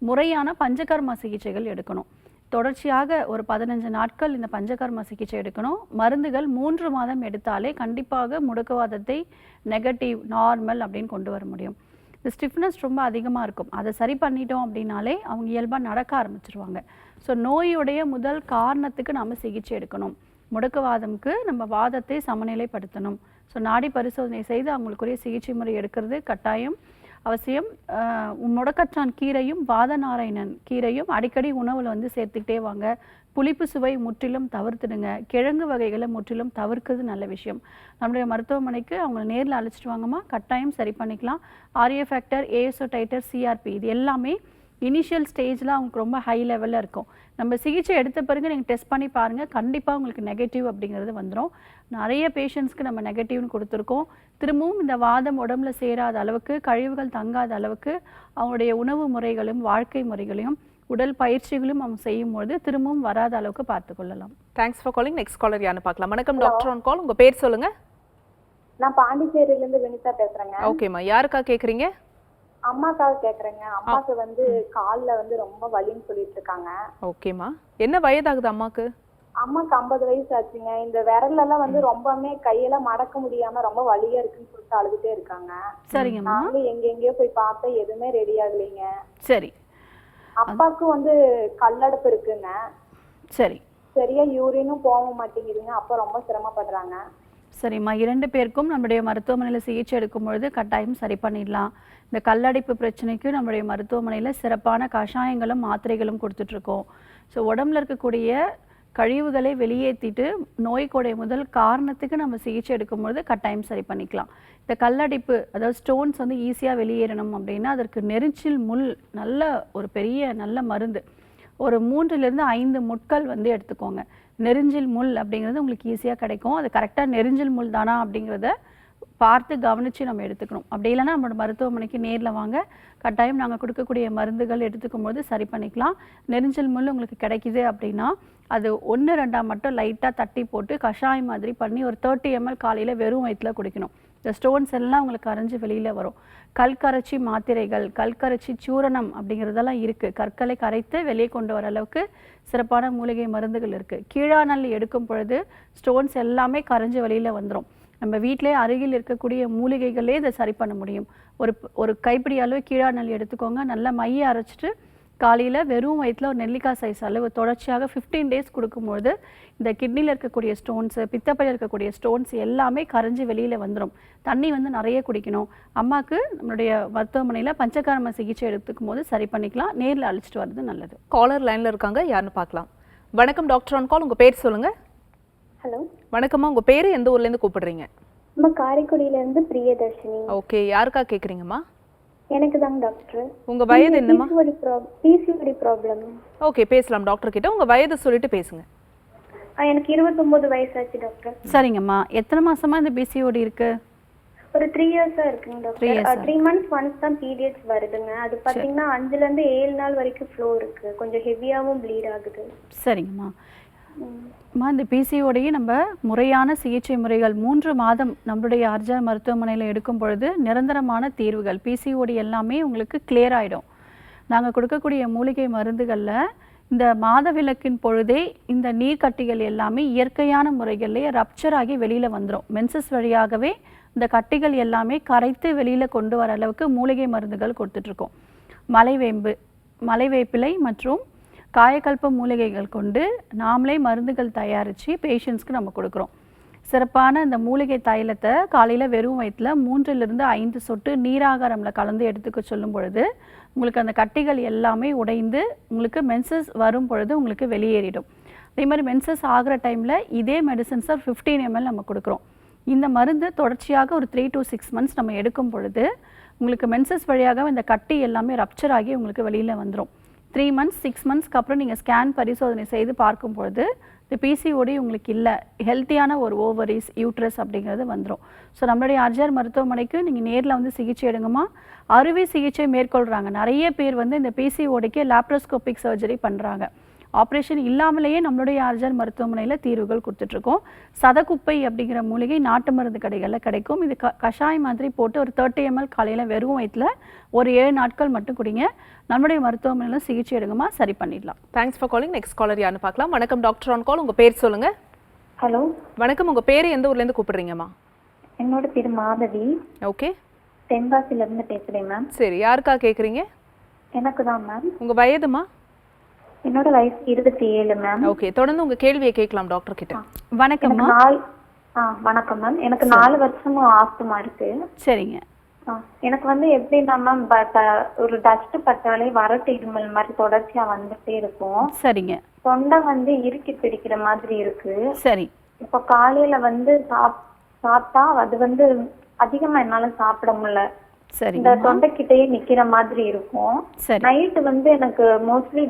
முறையான பஞ்சகர்மா சிகிச்சைகள் எடுக்கணும். தொடர்ச்சியாக ஒரு 15 நாட்கள் இந்த பஞ்சகர்மா சிகிச்சை எடுக்கணும். மருந்துகள் 3 மாதம் எடுத்தாலே கண்டிப்பாக முடக்குவாதத்தை நெகட்டிவ் நார்மல் அப்படின்னு கொண்டு வர முடியும். இந்த ஸ்டிஃப்னஸ் ரொம்ப அதிகமாக இருக்கும், அதை சரி பண்ணிட்டோம் அப்படின்னாலே அவங்க இயல்பாக நடக்க ஆரம்பிச்சிருவாங்க. ஸோ நோயுடைய முதல் காரணத்துக்கு நாம் சிகிச்சை எடுக்கணும். முடக்குவாதம்க்கு நம்ம வாதத்தை சமநிலைப்படுத்தணும். ஸோ நாடி பரிசோதனை செய்து அவங்களுக்குரிய சிகிச்சை முறை எடுக்கிறது கட்டாயம் அவசியம். முடக்கற்றான் கீரையும் வாதநாராயணன் கீரையும் அடிக்கடி உணவில் வந்து சேர்த்துக்கிட்டே வாங்க. புளிப்பு சுவை முற்றிலும் தவிர்த்துடுங்க. கிழங்கு வகைகளை முற்றிலும் தவிர்க்கிறது நல்ல விஷயம். நம்மளுடைய மருத்துவமனைக்கு அவங்களை நேரில் அழைச்சிட்டு வாங்கம்மா, கட்டாயம் சரி பண்ணிக்கலாம். RA factor, ASO titre, CRP இது எல்லாமே இனிஷியல் ஸ்டேஜில் அவங்களுக்கு ரொம்ப ஹை லெவலில் இருக்கும். நம்ம சிகிச்சை எடுத்த பிறகு நீங்கள் டெஸ்ட் பண்ணி பாருங்கள், கண்டிப்பாக உங்களுக்கு நெகட்டிவ் அப்படிங்கிறது வந்துடும். நிறைய பேஷண்ட்ஸ்க்கு நம்ம நெகட்டிவ்னு கொடுத்துருக்கோம். திரும்பவும் இந்த வாதம் உடம்புல சேராத அளவுக்கு, கழிவுகள் தங்காத அளவுக்கு அவங்களுடைய உணவு முறைகளும் வாழ்க்கை முறைகளையும் உடல் பயிற்சிகளும் அவங்க செய்யும்போது திரும்பவும் வராத அளவுக்கு பார்த்துக்கொள்ளலாம். Thanks for calling. Next caller யாருன்னு பார்க்கலாம். வணக்கம் டாக்டர் ஆன் கால், உங்கள் பேர் சொல்லுங்கள். நான் பாண்டிச்சேரியிலேருந்து வினிதா பேசுகிறேங்க. ஓகேம்மா, யாருக்கா கேட்குறீங்க? அம்மாக்காக கேட்குறேங்க. அம்மாவுக்கு வந்து காலில் வந்து ரொம்ப வலின்னு சொல்லிட்டு இருக்காங்க. ஓகேம்மா, என்ன வயதாகுது அம்மாவுக்கு? அம்மாவுக்கு 50 வயசு ஆச்சுங்க. இந்த விரலெல்லாம் வந்து ரொம்பவுமே கையெல்லாம் மடக்க முடியாம ரொம்ப வலியா இருக்குன்னு சொல்லிட்டு அழுதுட்டே இருக்காங்க. சரிங்கம்மா. நானும் எங்கெங்கயோ போய் பார்த்தேன், எதுவுமே ரெடி ஆகலைங்க. சரி. அப்பாவுக்கு வந்து கல்லடப்பு இருக்குங்க. சரி. சரியா யூரினும் போக மாட்டேங்குதுங்க. அப்பா ரொம்ப சிரமப்படுறாங்க. சரிம்மா, 2 பேருக்கும் நம்முடைய மருத்துவமனையில் சிகிச்சை எடுக்கும் பொழுது கட்டாயம் சரி பண்ணிடலாம். இந்த கல்லடைப்பு பிரச்சனைக்கு நம்முடைய மருத்துவமனையில் சிறப்பான கஷாயங்களும் மாத்திரைகளும் கொடுத்துட்ருக்கோம். ஸோ உடம்புல இருக்கக்கூடிய கழிவுகளை வெளியேற்றிட்டு நோய்க்குடைய முதல் காரணத்துக்கு நம்ம சிகிச்சை எடுக்கும்பொழுது கட்டாயம் சரி பண்ணிக்கலாம். இந்த கல்லடைப்பு அதாவது ஸ்டோன்ஸ் வந்து ஈஸியாக வெளியேறணும் அப்படின்னா அதற்கு நெரிஞ்சில் முள் நல்ல ஒரு பெரிய நல்ல மருந்து. ஒரு 3லிருந்து 5 முட்கள் வந்து எடுத்துக்கோங்க. நெரிஞ்சில் முள் அப்படிங்கிறது உங்களுக்கு ஈஸியாக கிடைக்கும். அது கரெக்டாக நெரிஞ்சில் முள் தானா அப்படிங்கிறத பார்த்து கவனித்து நம்ம எடுத்துக்கணும். அப்படி இல்லைன்னா நம்மளோட மருத்துவமனைக்கு நேரில் வாங்க, கட்டாயம் நாங்கள் கொடுக்கக்கூடிய மருந்துகள் எடுத்துக்கும் போது சரி பண்ணிக்கலாம். நெரிஞ்சல் முள் உங்களுக்கு கிடைக்குது அப்படின்னா அது 1-2 மட்டும் லைட்டாக தட்டி போட்டு கஷாயம் மாதிரி பண்ணி ஒரு 30 ml காலையில் வெறும் வயிற்றில் குடிக்கணும். இந்த ஸ்டோன்ஸ் எல்லாம் உங்களுக்கு கரைஞ்சி வெளியில் வரும். கல்கரைச்சி மாத்திரைகள், கல்கரைச்சி சூரணம் அப்படிங்கிறதெல்லாம் இருக்குது. கற்களை கரைத்து வெளியே கொண்டு வர அளவுக்கு சிறப்பான மூலிகை மருந்துகள் இருக்குது. கீழாநெல்லி எடுக்கும் பொழுது ஸ்டோன்ஸ் எல்லாமே கரைஞ்சி வெளியில் வந்துடும். நம்ம வீட்டிலே அருகில் இருக்கக்கூடிய மூலிகைகளே இதை சரி பண்ண முடியும். ஒரு கைப்பிடி அளவு கீழாநெல்லி எடுத்துக்கோங்க. நல்லா மைய அரைச்சிட்டு காலையில் வெறும் வயிற்றில் ஒரு நெல்லிக்காய் சைஸ் அளவு தொடர்ச்சியாக 15 days கொடுக்கும்பொழுது இந்த கிட்னியில் இருக்கக்கூடிய ஸ்டோன்ஸு, பித்தப்பையில் இருக்கக்கூடிய ஸ்டோன்ஸ் எல்லாமே கரைஞ்சி வெளியில் வந்துடும். தண்ணி வந்து நிறைய குடிக்கணும். அம்மாவுக்கு நம்மளுடைய மருத்துவமனையில் பஞ்சகர்ம சிகிச்சை எடுத்துக்கும் போது சரி பண்ணிக்கலாம். நேரில் அழைச்சிட்டு வர்றது நல்லது. காலர் லைனில் இருக்காங்க, யாருன்னு பார்க்கலாம். வணக்கம் டாக்டர் ஆன் கால், உங்கள் பேர் சொல்லுங்கள். ஹலோ வணக்கம்மா, உங்கள் பேர் எந்த ஊர்லேருந்து கூப்பிடுறீங்க? காரைக்குடியிலேருந்து பிரியதர்ஷினி. ஓகே, யாருக்கா கேட்குறீங்கம்மா? எனக்கு தாங்க டாக்டர். உங்க வயது என்னம்மா? PCOD problem. ஓகே, பேசலாம் டாக்டர் கிட்ட. உங்க வயது சொல்லிட்டு பேசுங்க. எனக்கு 29 வயசாச்சு டாக்டர். சரிங்கம்மா, எத்தனை மாசமா இந்த பிசிஓடி இருக்கு? ஒரு 3 இயர்ஸா இருக்குங்க டாக்டர். 3 months ஒன்ஸ் தான் பீரியட்ஸ் வருதுங்க. அது பாத்தீங்கன்னா 5ல இருந்து 7 நாள் வரைக்கும் ஃப்ளோ இருக்கு. கொஞ்சம் ஹெவியாவும் ப்ளீட் ஆகுது. சரிங்கம்மா. இந்த பிசிஓடியை நம்ம முறையான சிகிச்சை முறைகள் 3 மாதம் நம்மளுடைய ஆர்ஜிஆர் மருத்துவமனையில் எடுக்கும் பொழுது நிரந்தரமான தீர்வுகள். பிசிஓடி எல்லாமே உங்களுக்கு கிளியர் ஆகிடும். நாங்கள் கொடுக்கக்கூடிய மூலிகை மருந்துகளில் இந்த மாதவிலக்கின் பொழுதே இந்த நீர்க்கட்டிகள் எல்லாமே இயற்கையான முறைகளிலே ரப்சர் ஆகி வெளியில் வந்துடும். மென்சஸ் வழியாகவே இந்த கட்டிகள் எல்லாமே கரைத்து வெளியில் கொண்டு வர அளவுக்கு மூலிகை மருந்துகள் கொடுத்துட்ருக்கோம். மலைவேப்பிலை மற்றும் காயக்கல்ப மூலிகைகள் கொண்டு நாமளே மருந்துகள் தயாரித்து பேஷண்ட்ஸ்க்கு நம்ம கொடுக்குறோம். சிறப்பான இந்த மூலிகை தைலத்தை காலையில் வெறும் வயிற்றில் 3லிருந்து 5 சொட்டு நீராகாரமில் கலந்து எடுத்துக்க சொல்லும் பொழுது உங்களுக்கு அந்த கட்டிகள் எல்லாமே உடைந்து உங்களுக்கு மென்சஸ் வரும் பொழுது உங்களுக்கு வெளியேறிடும். அதே மாதிரி மென்சஸ் ஆகிற டைமில் இதே மெடிசன்ஸை 15 ml நம்ம கொடுக்குறோம். இந்த மருந்து தொடர்ச்சியாக ஒரு 3 to 6 months நம்ம எடுக்கும் பொழுது உங்களுக்கு மென்சஸ் வழியாக இந்த கட்டி எல்லாமே ரப்சர் ஆகி உங்களுக்கு வெளியில் வந்துடும். 3 months 6 monthsக்கு அப்புறம் நீங்கள் ஸ்கேன் பரிசோதனை செய்து பார்க்கும் பொழுது இந்த பிசிஓடி உங்களுக்கு இல்லை, ஹெல்த்தியான ஒரு ஓவரிஸ் யூட்ரஸ் அப்படிங்கிறது வந்துடும். ஸோ நம்மளுடைய ஆர்ஜிஆர் மருத்துவமனைக்கு நீங்கள் நேரில் வந்து சிகிச்சை எடுங்கம்மா. அறுவை சிகிச்சை மேற்கொள்கிறாங்க. நிறைய பேர் வந்து இந்த பிசிஓடிக்கு லேப்ரோஸ்கோபிக் சர்ஜரி பண்ணுறாங்க. ஆப்ரேஷன் இல்லாமலேயே நம்மளுடைய ஆர்ஜிஆர் மருத்துவமனையில் தீர்வுகள் கொடுத்துட்ருக்கோம். சதக்குப்பை அப்படிங்கிற மூலிகை நாட்டு மருந்து கடைகளில் கிடைக்கும். இது கஷாயம் மாதிரி போட்டு ஒரு 30 ml காலையில் வெறும் வயிற்றில் ஒரு 7 நாட்கள் மட்டும் குடிங்க. நம்மளுடைய மருத்துவமனையில் சிகிச்சை எடுங்கம்மா, சரி பண்ணிடலாம். Thanks for calling. Next caller யாருன்னு பார்க்கலாம். வணக்கம் டாக்டர் ஆன் கால். உங்கள் பேர் சொல்லுங்க. ஹலோ வணக்கம், உங்கள் பேர் எந்த ஊர்லேருந்து கூப்பிடுறீங்கம்மா? என்னோட பேர் மாதவி. ஓகே, தென்காசியிலேருந்து பேசுகிறேன் மேம். சரி, யாருக்கா கேட்குறீங்க? எனக்கு தான் மேம். உங்கள் வயதுமா? என்னோட வயசு 27 மேம். ஓகே, தொடர்ந்து உங்கள் கேள்வியை கேட்கலாம் டாக்டர் கிட்ட. வணக்கம்மா. வணக்கம் மேம். எனக்கு 4 வருஷமா ஆஸ்துமா இருக்கு. சரிங்க. எனக்கு வந்து எப்படின்னா மேம், ஒரு டஸ்ட் பட்டாலே வறட்டு இருமல் மாதிரி தொடர்ச்சியா வந்துட்டே இருக்கும். சரிங்க. தொண்டை வந்து இறுக்கி பிடிக்கிற மாதிரி இருக்கு. சரி. இப்போ காலையில வந்து சாப்பிட்டா அது வந்து அதிகமா என்னால சாப்பிட முடியல. சரி. இந்த தொண்டைக்கிட்டயே நிக்கிற மாதிரி இருக்கும். நைட்டு வந்து எனக்கு மோஸ்ட்லி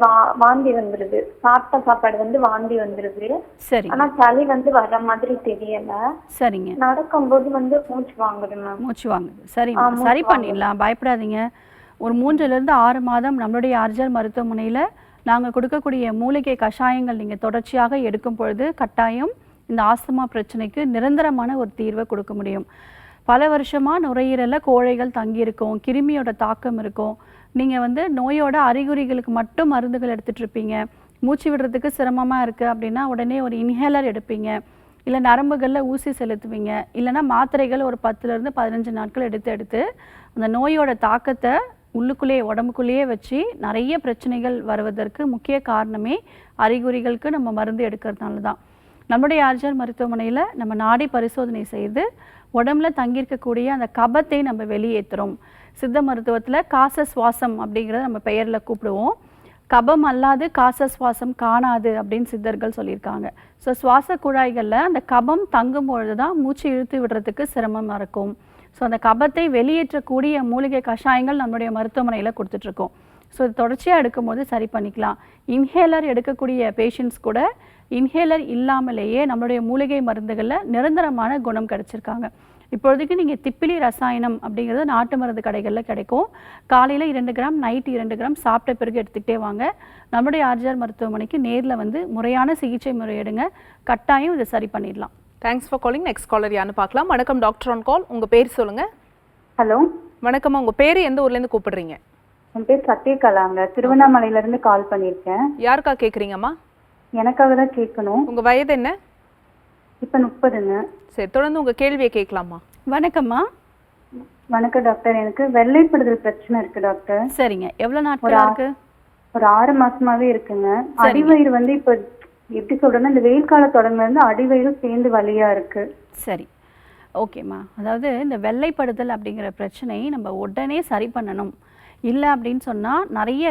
வாந்தி வந்துருது. சாப்பிட்ட சாப்பாடு வந்து வாந்தி வந்துருது. சரி. ஆனா சளி வந்து வர மாதிரி தெரியல. சரிங்க. நடக்கும்போது வந்து மூச்சு வாங்குது மேம். மூச்சு வாங்குது. சரி, சரி பண்ணிடலாம், பயப்படாதீங்க. ஒரு 3லிருந்து 6 மாதம் நம்மளுடைய ஆர்ஜிஆர் மருத்துவமனையில் நாங்கள் கொடுக்கக்கூடிய மூலிகை கஷாயங்கள் நீங்கள் தொடர்ச்சியாக எடுக்கும் பொழுது கட்டாயம் இந்த ஆஸ்துமா பிரச்சனைக்கு நிரந்தரமான ஒரு தீர்வை கொடுக்க முடியும். பல வருஷமாக நுரையீரலில் கோழைகள் தங்கியிருக்கும், கிருமியோட தாக்கம் இருக்கும். நீங்கள் வந்து நோயோட அறிகுறிகளுக்கு மட்டும் மருந்துகள் எடுத்துகிட்ருப்பீங்க. மூச்சு விடுறதுக்கு சிரமமாக இருக்குது அப்படின்னா உடனே ஒரு இன்ஹேலர் எடுப்பீங்க, இல்லை நரம்புகளில் ஊசி செலுத்துவீங்க, இல்லைனா மாத்திரைகள் ஒரு 10லிருந்து 15 நாட்கள் எடுத்து அந்த நோயோட தாக்கத்தை உள்ளுக்குள்ளேயே உடம்புக்குள்ளேயே வச்சு நிறைய பிரச்சனைகள் வருவதற்கு முக்கிய காரணமே அறிகுறிகளுக்கு நம்ம மருந்து எடுக்கிறதுனால தான். நம்முடைய ஆர்ஜிஆர் மருத்துவமனையில் நம்ம நாடி பரிசோதனை செய்து உடம்புல தங்கியிருக்கக்கூடிய அந்த கபத்தை நம்ம வெளியேற்றுறோம். சித்த மருத்துவத்தில் காச சுவாசம் அப்படிங்கிறத நம்ம பெயரில் கூப்பிடுவோம். கபம் அல்லாது காச சுவாசம் காணாது அப்படின்னு சித்தர்கள் சொல்லியிருக்காங்க. ஸோ சுவாச குழாய்களில் அந்த கபம் தங்கும் பொழுது தான் மூச்சு இழுத்து விடுறதுக்கு சிரமமாக இருக்கும். ஸோ அந்த கபத்தை வெளியேற்றக்கூடிய மூலிகை கஷாயங்கள் நம்மளுடைய மருத்துவமனையில் கொடுத்துட்ருக்கோம். ஸோ இது தொடர்ச்சியாக எடுக்கும்போது சரி பண்ணிக்கலாம். இன்ஹேலர் எடுக்கக்கூடிய பேஷண்ட்ஸ் கூட இன்ஹேலர் இல்லாமலேயே நம்மளுடைய மூலிகை மருந்துகளில் நிரந்தரமான குணம் கிடச்சிருக்காங்க. இப்பொழுதுக்கு நீங்கள் திப்பிலி ரசாயனம் அப்படிங்கிறது நாட்டு மருந்து கடைகளில் கிடைக்கும். காலையில் 2 கிராம், நைட்டு 2 கிராம் சாப்பிட்ட பிறகு எடுத்துக்கிட்டே வாங்க. நம்முடைய ஆர்ஜிஆர் மருத்துவமனைக்கு நேரில் வந்து முறையான சிகிச்சை முறை எடுங்க, கட்டாயம் இதை சரி பண்ணிடலாம். Thanks for calling. Next caller யாருன்னு பார்க்கலாம். வணக்கம் டாக்டர் ஆன் கால். உங்கள் பேர் சொல்லுங்கள். ஹலோ வணக்கம்மா, உங்கள் பேர் எந்த ஊர்லேருந்து கூப்பிடுறீங்க? என் பேர் சத்யகலாங்க, திருவண்ணாமலையிலேருந்து கால் பண்ணியிருக்கேன். யாருக்கா கேட்குறீங்கம்மா? எனக்காக தான் கேட்கணும். உங்கள் வயது என்ன? இப்போ 30ங்க. சரி, தொடர்ந்து உங்கள் கேள்வியை கேட்கலாமா? வணக்கம்மா. வணக்கம் டாக்டர். எனக்கு வெள்ளைப்படுதல் பிரச்சனை இருக்கு டாக்டர். சரிங்க. எவ்வளோ நாட்களா இருக்கு? ஒரு 6 மாசமாவே இருக்குங்க. அடிவயிறு வந்து இப்போ எப்படி சொல்றேன்னா, இந்த வெயில் காலம் தொடங்கிலிருந்து அடிவயிறு சேர்ந்து வலியா இருக்கு. சரி, ஓகேம்மா. அதாவது இந்த வெள்ளைப்படுதல் அப்படிங்கிற பிரச்சனை நம்ம உடனே சரி பண்ணணும். இல்லை அப்படின்னு சொன்னால் நிறைய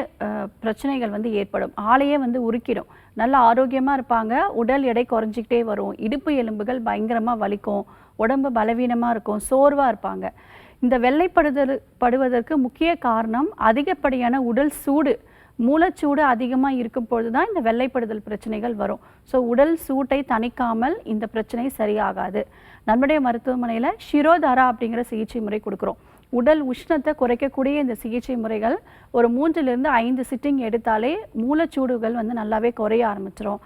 பிரச்சனைகள் வந்து ஏற்படும். ஆளையே வந்து உருக்கிடும். நல்லா ஆரோக்கியமாக இருப்பாங்க, உடல் எடை குறைஞ்சிக்கிட்டே வரும், இடுப்பு எலும்புகள் பயங்கரமாக வலிக்கும், உடம்பு பலவீனமாக இருக்கும், சோர்வாக இருப்பாங்க. இந்த வெள்ளைப்படுவதற்கு முக்கிய காரணம் அதிகப்படியான உடல் சூடு, மூலச்சூடு அதிகமாக இருக்கும் பொழுது தான் இந்த வெள்ளைப்படுதல் பிரச்சனைகள் வரும். ஸோ உடல் சூட்டை தணிக்காமல் இந்த பிரச்சனை சரியாகாது. நம்முடைய மருத்துவமனையில் ஷிரோதாரா அப்படிங்கிற சிகிச்சை முறை கொடுக்குறோம். உடல் உஷ்ணத்தை குறைக்கக்கூடிய இந்த சிகிச்சை முறைகள் ஒரு 3லிருந்து 5 சிட்டிங் எடுத்தாலே மூலச்சூடுகள் வந்து நல்லாவே குறைய ஆரம்பிச்சிடும்.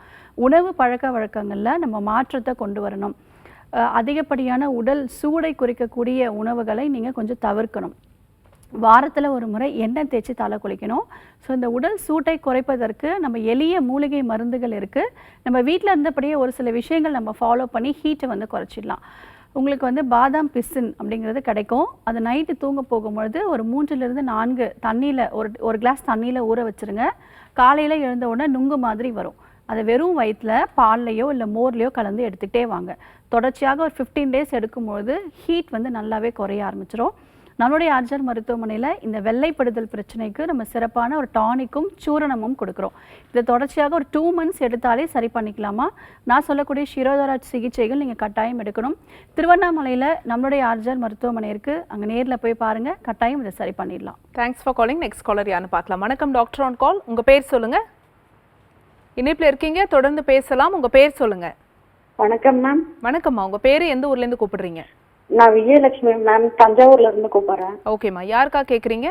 உணவு பழக்க வழக்கங்களில் நம்ம மாற்றத்தை கொண்டு வரணும். அதிகப்படியான உடல் சூடை குறைக்கக்கூடிய உணவுகளை நீங்கள் கொஞ்சம் தவிர்க்கணும். வாரத்தில் ஒரு முறை எண்ணெய் தேய்ச்சி தலை குளிக்கணும். ஸோ இந்த உடல் சூட்டை குறைப்பதற்கு நம்ம எளிய மூலிகை மருந்துகள் இருக்குது. நம்ம வீட்டில் இருந்தபடியே ஒரு சில விஷயங்கள் நம்ம ஃபாலோ பண்ணி ஹீட்டை வந்து குறைச்சிடலாம். உங்களுக்கு வந்து பாதாம் பிசின் அப்படிங்கிறது கிடைக்கும். அது நைட்டு தூங்க போகும்பொழுது ஒரு 3லிருந்து 4 தண்ணியில் ஒரு கிளாஸ் தண்ணியில் ஊற வச்சுருங்க. காலையில் எழுந்த உடனே நுங்கு மாதிரி வரும். அதை வெறும் வயிற்றில் பால்லையோ இல்லை மோர்லேயோ கலந்து எடுத்துகிட்டே வாங்க. தொடர்ச்சியாக ஒரு 15 டேஸ் எடுக்கும்பொழுது ஹீட் வந்து நல்லாவே குறைய ஆரம்பிச்சிடும். நம்மளுடைய ஆர்ஜர் மருத்துவமனையில் இந்த வெள்ளைப்படுதல் பிரச்சனைக்கு நம்ம சிறப்பான ஒரு டானிக்கும் சூரணமும் கொடுக்குறோம். இதை தொடர்ச்சியாக ஒரு 2 மந்த்ஸ் எடுத்தாலே சரி பண்ணிக்கலாமா? நான் சொல்லக்கூடிய ஷிரோதாரா சிகிச்சைகள் நீங்கள் கட்டாயம் எடுக்கணும். திருவண்ணாமலையில் நம்மளுடைய ஆர்ஜர் மருத்துவமனை இருக்குது. அங்கே நேரில் போய் பாருங்கள், கட்டாயம் இதை சரி பண்ணிடலாம். Thanks for calling. Next caller யாருன்னு பார்க்கலாம். வணக்கம் டாக்டர் ஆன் கால். உங்கள் பேர் சொல்லுங்கள். இணைப்பில் இருக்கீங்க, தொடர்ந்து பேசலாம். உங்கள் பேர் சொல்லுங்கள். வணக்கம் மேம். வணக்கம்மா, உங்கள் பேர் எந்த ஊர்லேருந்து கூப்பிடுறீங்க? நான் விஜயலட்சுமி மேம், தஞ்சாவூர்ல இருந்து கூப்பிடுறேன். ஓகேம்மா, யாருக்கா கேட்குறீங்க?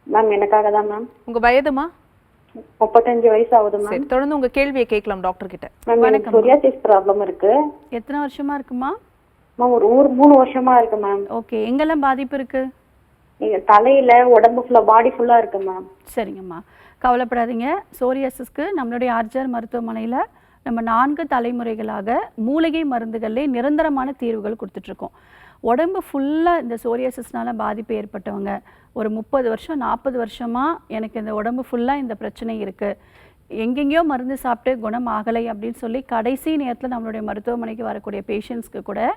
மேம் எனக்காக தான் மேம். உங்கள் வயதுமா? 35 வயசு ஆகுது மேம். சரி, தொடர்ந்து உங்கள் கேள்வியை கேட்கலாம் டாக்டர் கிட்ட. மேம் எனக்கு சொரியாசிஸ் ப்ராப்ளம் இருக்கு. எத்தனை வருஷமா இருக்குமா? மேம் ஒரு 3 வருஷமா இருக்கு மேம். ஓகே, எங்கெல்லாம் பாதிப்பு இருக்குது? தலையில, உடம்பு ஃபுல்லா, பாடி ஃபுல்லா இருக்கு மேம். சரிங்கம்மா, கவலைப்படாதீங்க. சோரியாசிஸ்க்கு நம்மளுடைய ஆர்ஜர் மருத்துவமனையில் நம்ம 4 தலைமுறைகளாக மூலிகை மருந்துகளிலே நிரந்தரமான தீர்வுகள் கொடுத்துட்ருக்கோம். உடம்பு ஃபுல்லாக இந்த சோரியாசிஸ்னால பாதிப்பு ஏற்பட்டவங்க, ஒரு 30 வருஷம் 40 வருஷமாக எனக்கு இந்த உடம்பு ஃபுல்லாக இந்த பிரச்சனை இருக்குது, எங்கெங்கேயோ மருந்து சாப்பிட்டு குணம் ஆகலை அப்படின்னு சொல்லி கடைசி நேரத்தில் நம்மளுடைய மருத்துவமனைக்கு வரக்கூடிய பேஷண்ட்ஸ்க்கு கூட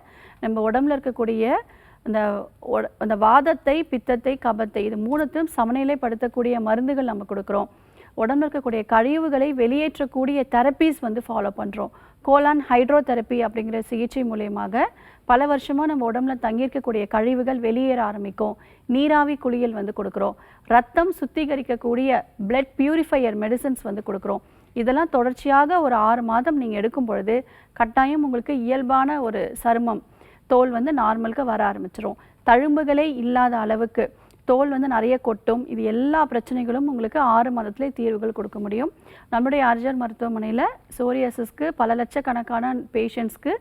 நம்ம உடம்புல இருக்கக்கூடிய அந்த வாதத்தை, பித்தத்தை, கபத்தை இது 3த்தையும் சமநிலைப்படுத்தக்கூடிய மருந்துகள் நம்ம கொடுக்குறோம். உடம்புல இருக்கக்கூடிய கழிவுகளை வெளியேற்றக்கூடிய தெரப்பீஸ் வந்து ஃபாலோ பண்ணுறோம். கோலான் ஹைட்ரோதெரப்பி அப்படிங்கிற சிகிச்சை மூலயமாக பல வருஷமாக நம்ம உடம்புல தங்கியிருக்கக்கூடிய கழிவுகள் வெளியேற ஆரம்பிக்கும். நீராவி குளியல் வந்து கொடுக்குறோம். ரத்தம் சுத்திகரிக்கக்கூடிய பிளட் பியூரிஃபையர் மெடிசன்ஸ் வந்து கொடுக்குறோம். இதெல்லாம் தொடர்ச்சியாக ஒரு 6 மாதம் நீங்கள் எடுக்கும் பொழுது கட்டாயம் உங்களுக்கு இயல்பான ஒரு சருமம், தோல் வந்து நார்மலுக்கு வர ஆரம்பிச்சிரும். தழும்புகளே இல்லாத அளவுக்கு தோல் வந்து நிறைய கொட்டும். இது எல்லா பிரச்சனைகளும் உங்களுக்கு 6 மாதத்திலே தீர்வுகள் கொடுக்க முடியும். நம்முடைய ஆர்ஜர் மருத்துவமனையில் சோரியாசிஸ்க்கு பல லட்சக்கணக்கான பேஷண்ட்ஸ்க்கு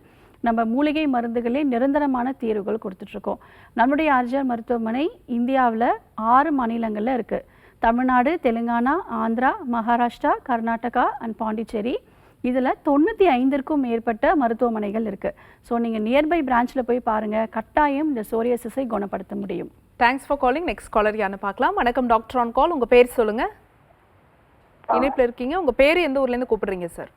நம்ம மூலிகை மருந்துகளே நிரந்தரமான தீர்வுகள் கொடுத்துட்ருக்கோம். நம்முடைய ஆர்ஜர் மருத்துவமனை இந்தியாவில் 6 மாநிலங்களில் இருக்குது. தமிழ்நாடு, தெலுங்கானா, ஆந்திரா, மகாராஷ்டிரா, கர்நாடகா அண்ட் பாண்டிச்சேரி. இதில் 95க்கும் மேற்பட்ட மருத்துவமனைகள் இருக்குது. ஸோ நீங்கள் நியர்பை பிரான்ச்சில் போய் பாருங்கள், கட்டாயம் இந்த சோரியாசிஸை குணப்படுத்த முடியும். Thanks for calling. Next caller யாருன்னு பார்க்கலாம். வணக்கம் டாக்டர் ஆன் கால். உங்கள் பேர் சொல்லுங்கள். இணைப்பில் இருக்கீங்க. உங்கள் பேர் எந்த ஊர்லேருந்து கூப்பிடுறீங்க சார்?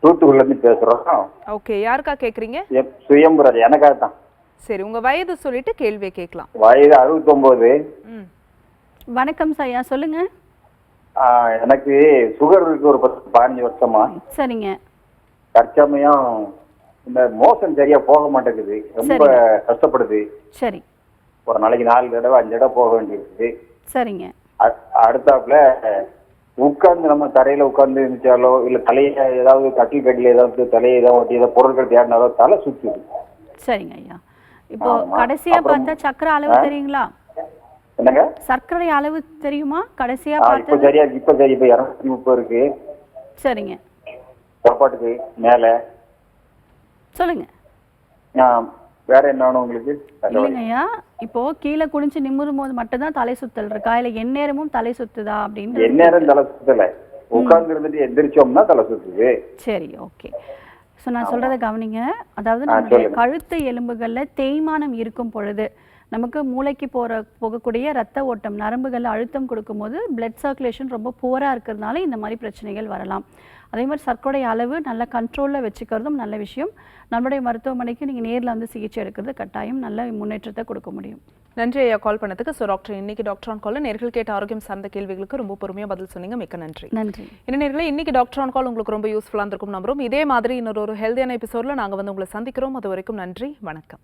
தூத்துக்குடிலேருந்து பேசுகிறோம். ஓகே, யாருக்கா கேட்குறீங்க? சுயம்புராஜ், எனக்காக தான். சரி, உங்கள் வயது சொல்லிட்டு கேள்வியை கேட்கலாம். வயது 69. வணக்கம் சார், சொல்லுங்கள். எனக்கு சுகர் இருக்கு ஒரு 15 வருஷமா. சரிங்க. தற்சமயம் இந்த மோஷன் சரியா போக மாட்டேங்குது, ரொம்ப கஷ்டப்படுது. சரி. ஒரு நாளைக்கு 4 தடவை 5 தடவை போக வேண்டியிருக்குது. சரிங்க. அடுத்தாப்புல உட்கார்ந்து நம்ம தரையில உட்கார்ந்து இருந்துச்சாலோ இல்ல தலையில ஏதாவது கட்டில் கட்டில ஏதாவது தலையை ஏதாவது ஒட்டி ஏதாவது பொருட்கள் தேடினாலோ தலை சுத்துது. சரிங்க ஐயா. இப்போ கடைசியா பார்த்தா சக்கரை அளவு தெரியுங்களா? என்னங்க? சர்க்கரை அளவு தெரியுமா கடைசியா பார்த்தா? இப்ப சரியா இப்ப 230 இருக்கு. சரிங்க. சாப்பாட்டுக்கு மேல சொல்லுங்க. வேற என்ன வேணும் உங்களுக்கு? இல்லைங்கய்யா, இப்போ கீழே குனிஞ்சு நிமிரும் போது மட்டும் தான் தலை சுத்தல் இருக்கா இல்ல எந்நேரமும் தலை சுத்துதா அப்படின்னு? எந்நேரம் தலை சுத்தல, உட்கார்ந்து இருந்துட்டு எந்திரிச்சோம்னா தலை சுத்துது. சரி, ஓகே. ஸோ நான் சொல்றதை கவனிங்க. அதாவது நம்மளுடைய கழுத்து எலும்புகள்ல தேய்மானம் இருக்கும் பொழுது நமக்கு மூளைக்கு போகக்கூடிய ரத்த ஓட்டம், நரம்புகளில் அழுத்தம் கொடுக்கும்போது பிளட் சர்க்குலேஷன் ரொம்ப புவராக இருக்கிறதுனால இந்த மாதிரி பிரச்சனைகள் வரலாம். அதே மாதிரி சர்க்கரை அளவு நல்ல கண்ட்ரோலில் வச்சுக்கிறதும் நல்ல விஷயம். நம்மளுடைய மருத்துவமனைக்கு நீங்கள் நேரில் வந்து சிகிச்சை எடுக்கிறது கட்டாயம் நல்ல முன்னேற்றத்தை கொடுக்க முடியும். நன்றி ஐயா கால் பண்ணதுக்கு. ஸோ டாக்டர், இன்னைக்கு டாக்டர் ஆன் காலில் நேர்கள் கேட்ட ஆரோக்கியம் சார்ந்த கேள்விகளுக்கு ரொம்ப பொறுமையாக பதில் சொன்னீங்க. மிக்க நன்றி. நன்றி. என்ன நேர்களே, இன்னைக்கு டாக்டர் ஆன் கால் உங்களுக்கு ரொம்ப யூஸ்ஃபுல்லாக இருக்கும் நம்புறோம். இதே மாதிரி இன்னொரு ஹெல்தியான எபிசோடில் நாங்கள் வந்து உங்களை சந்திக்கிறோம். அது வரைக்கும் நன்றி, வணக்கம்.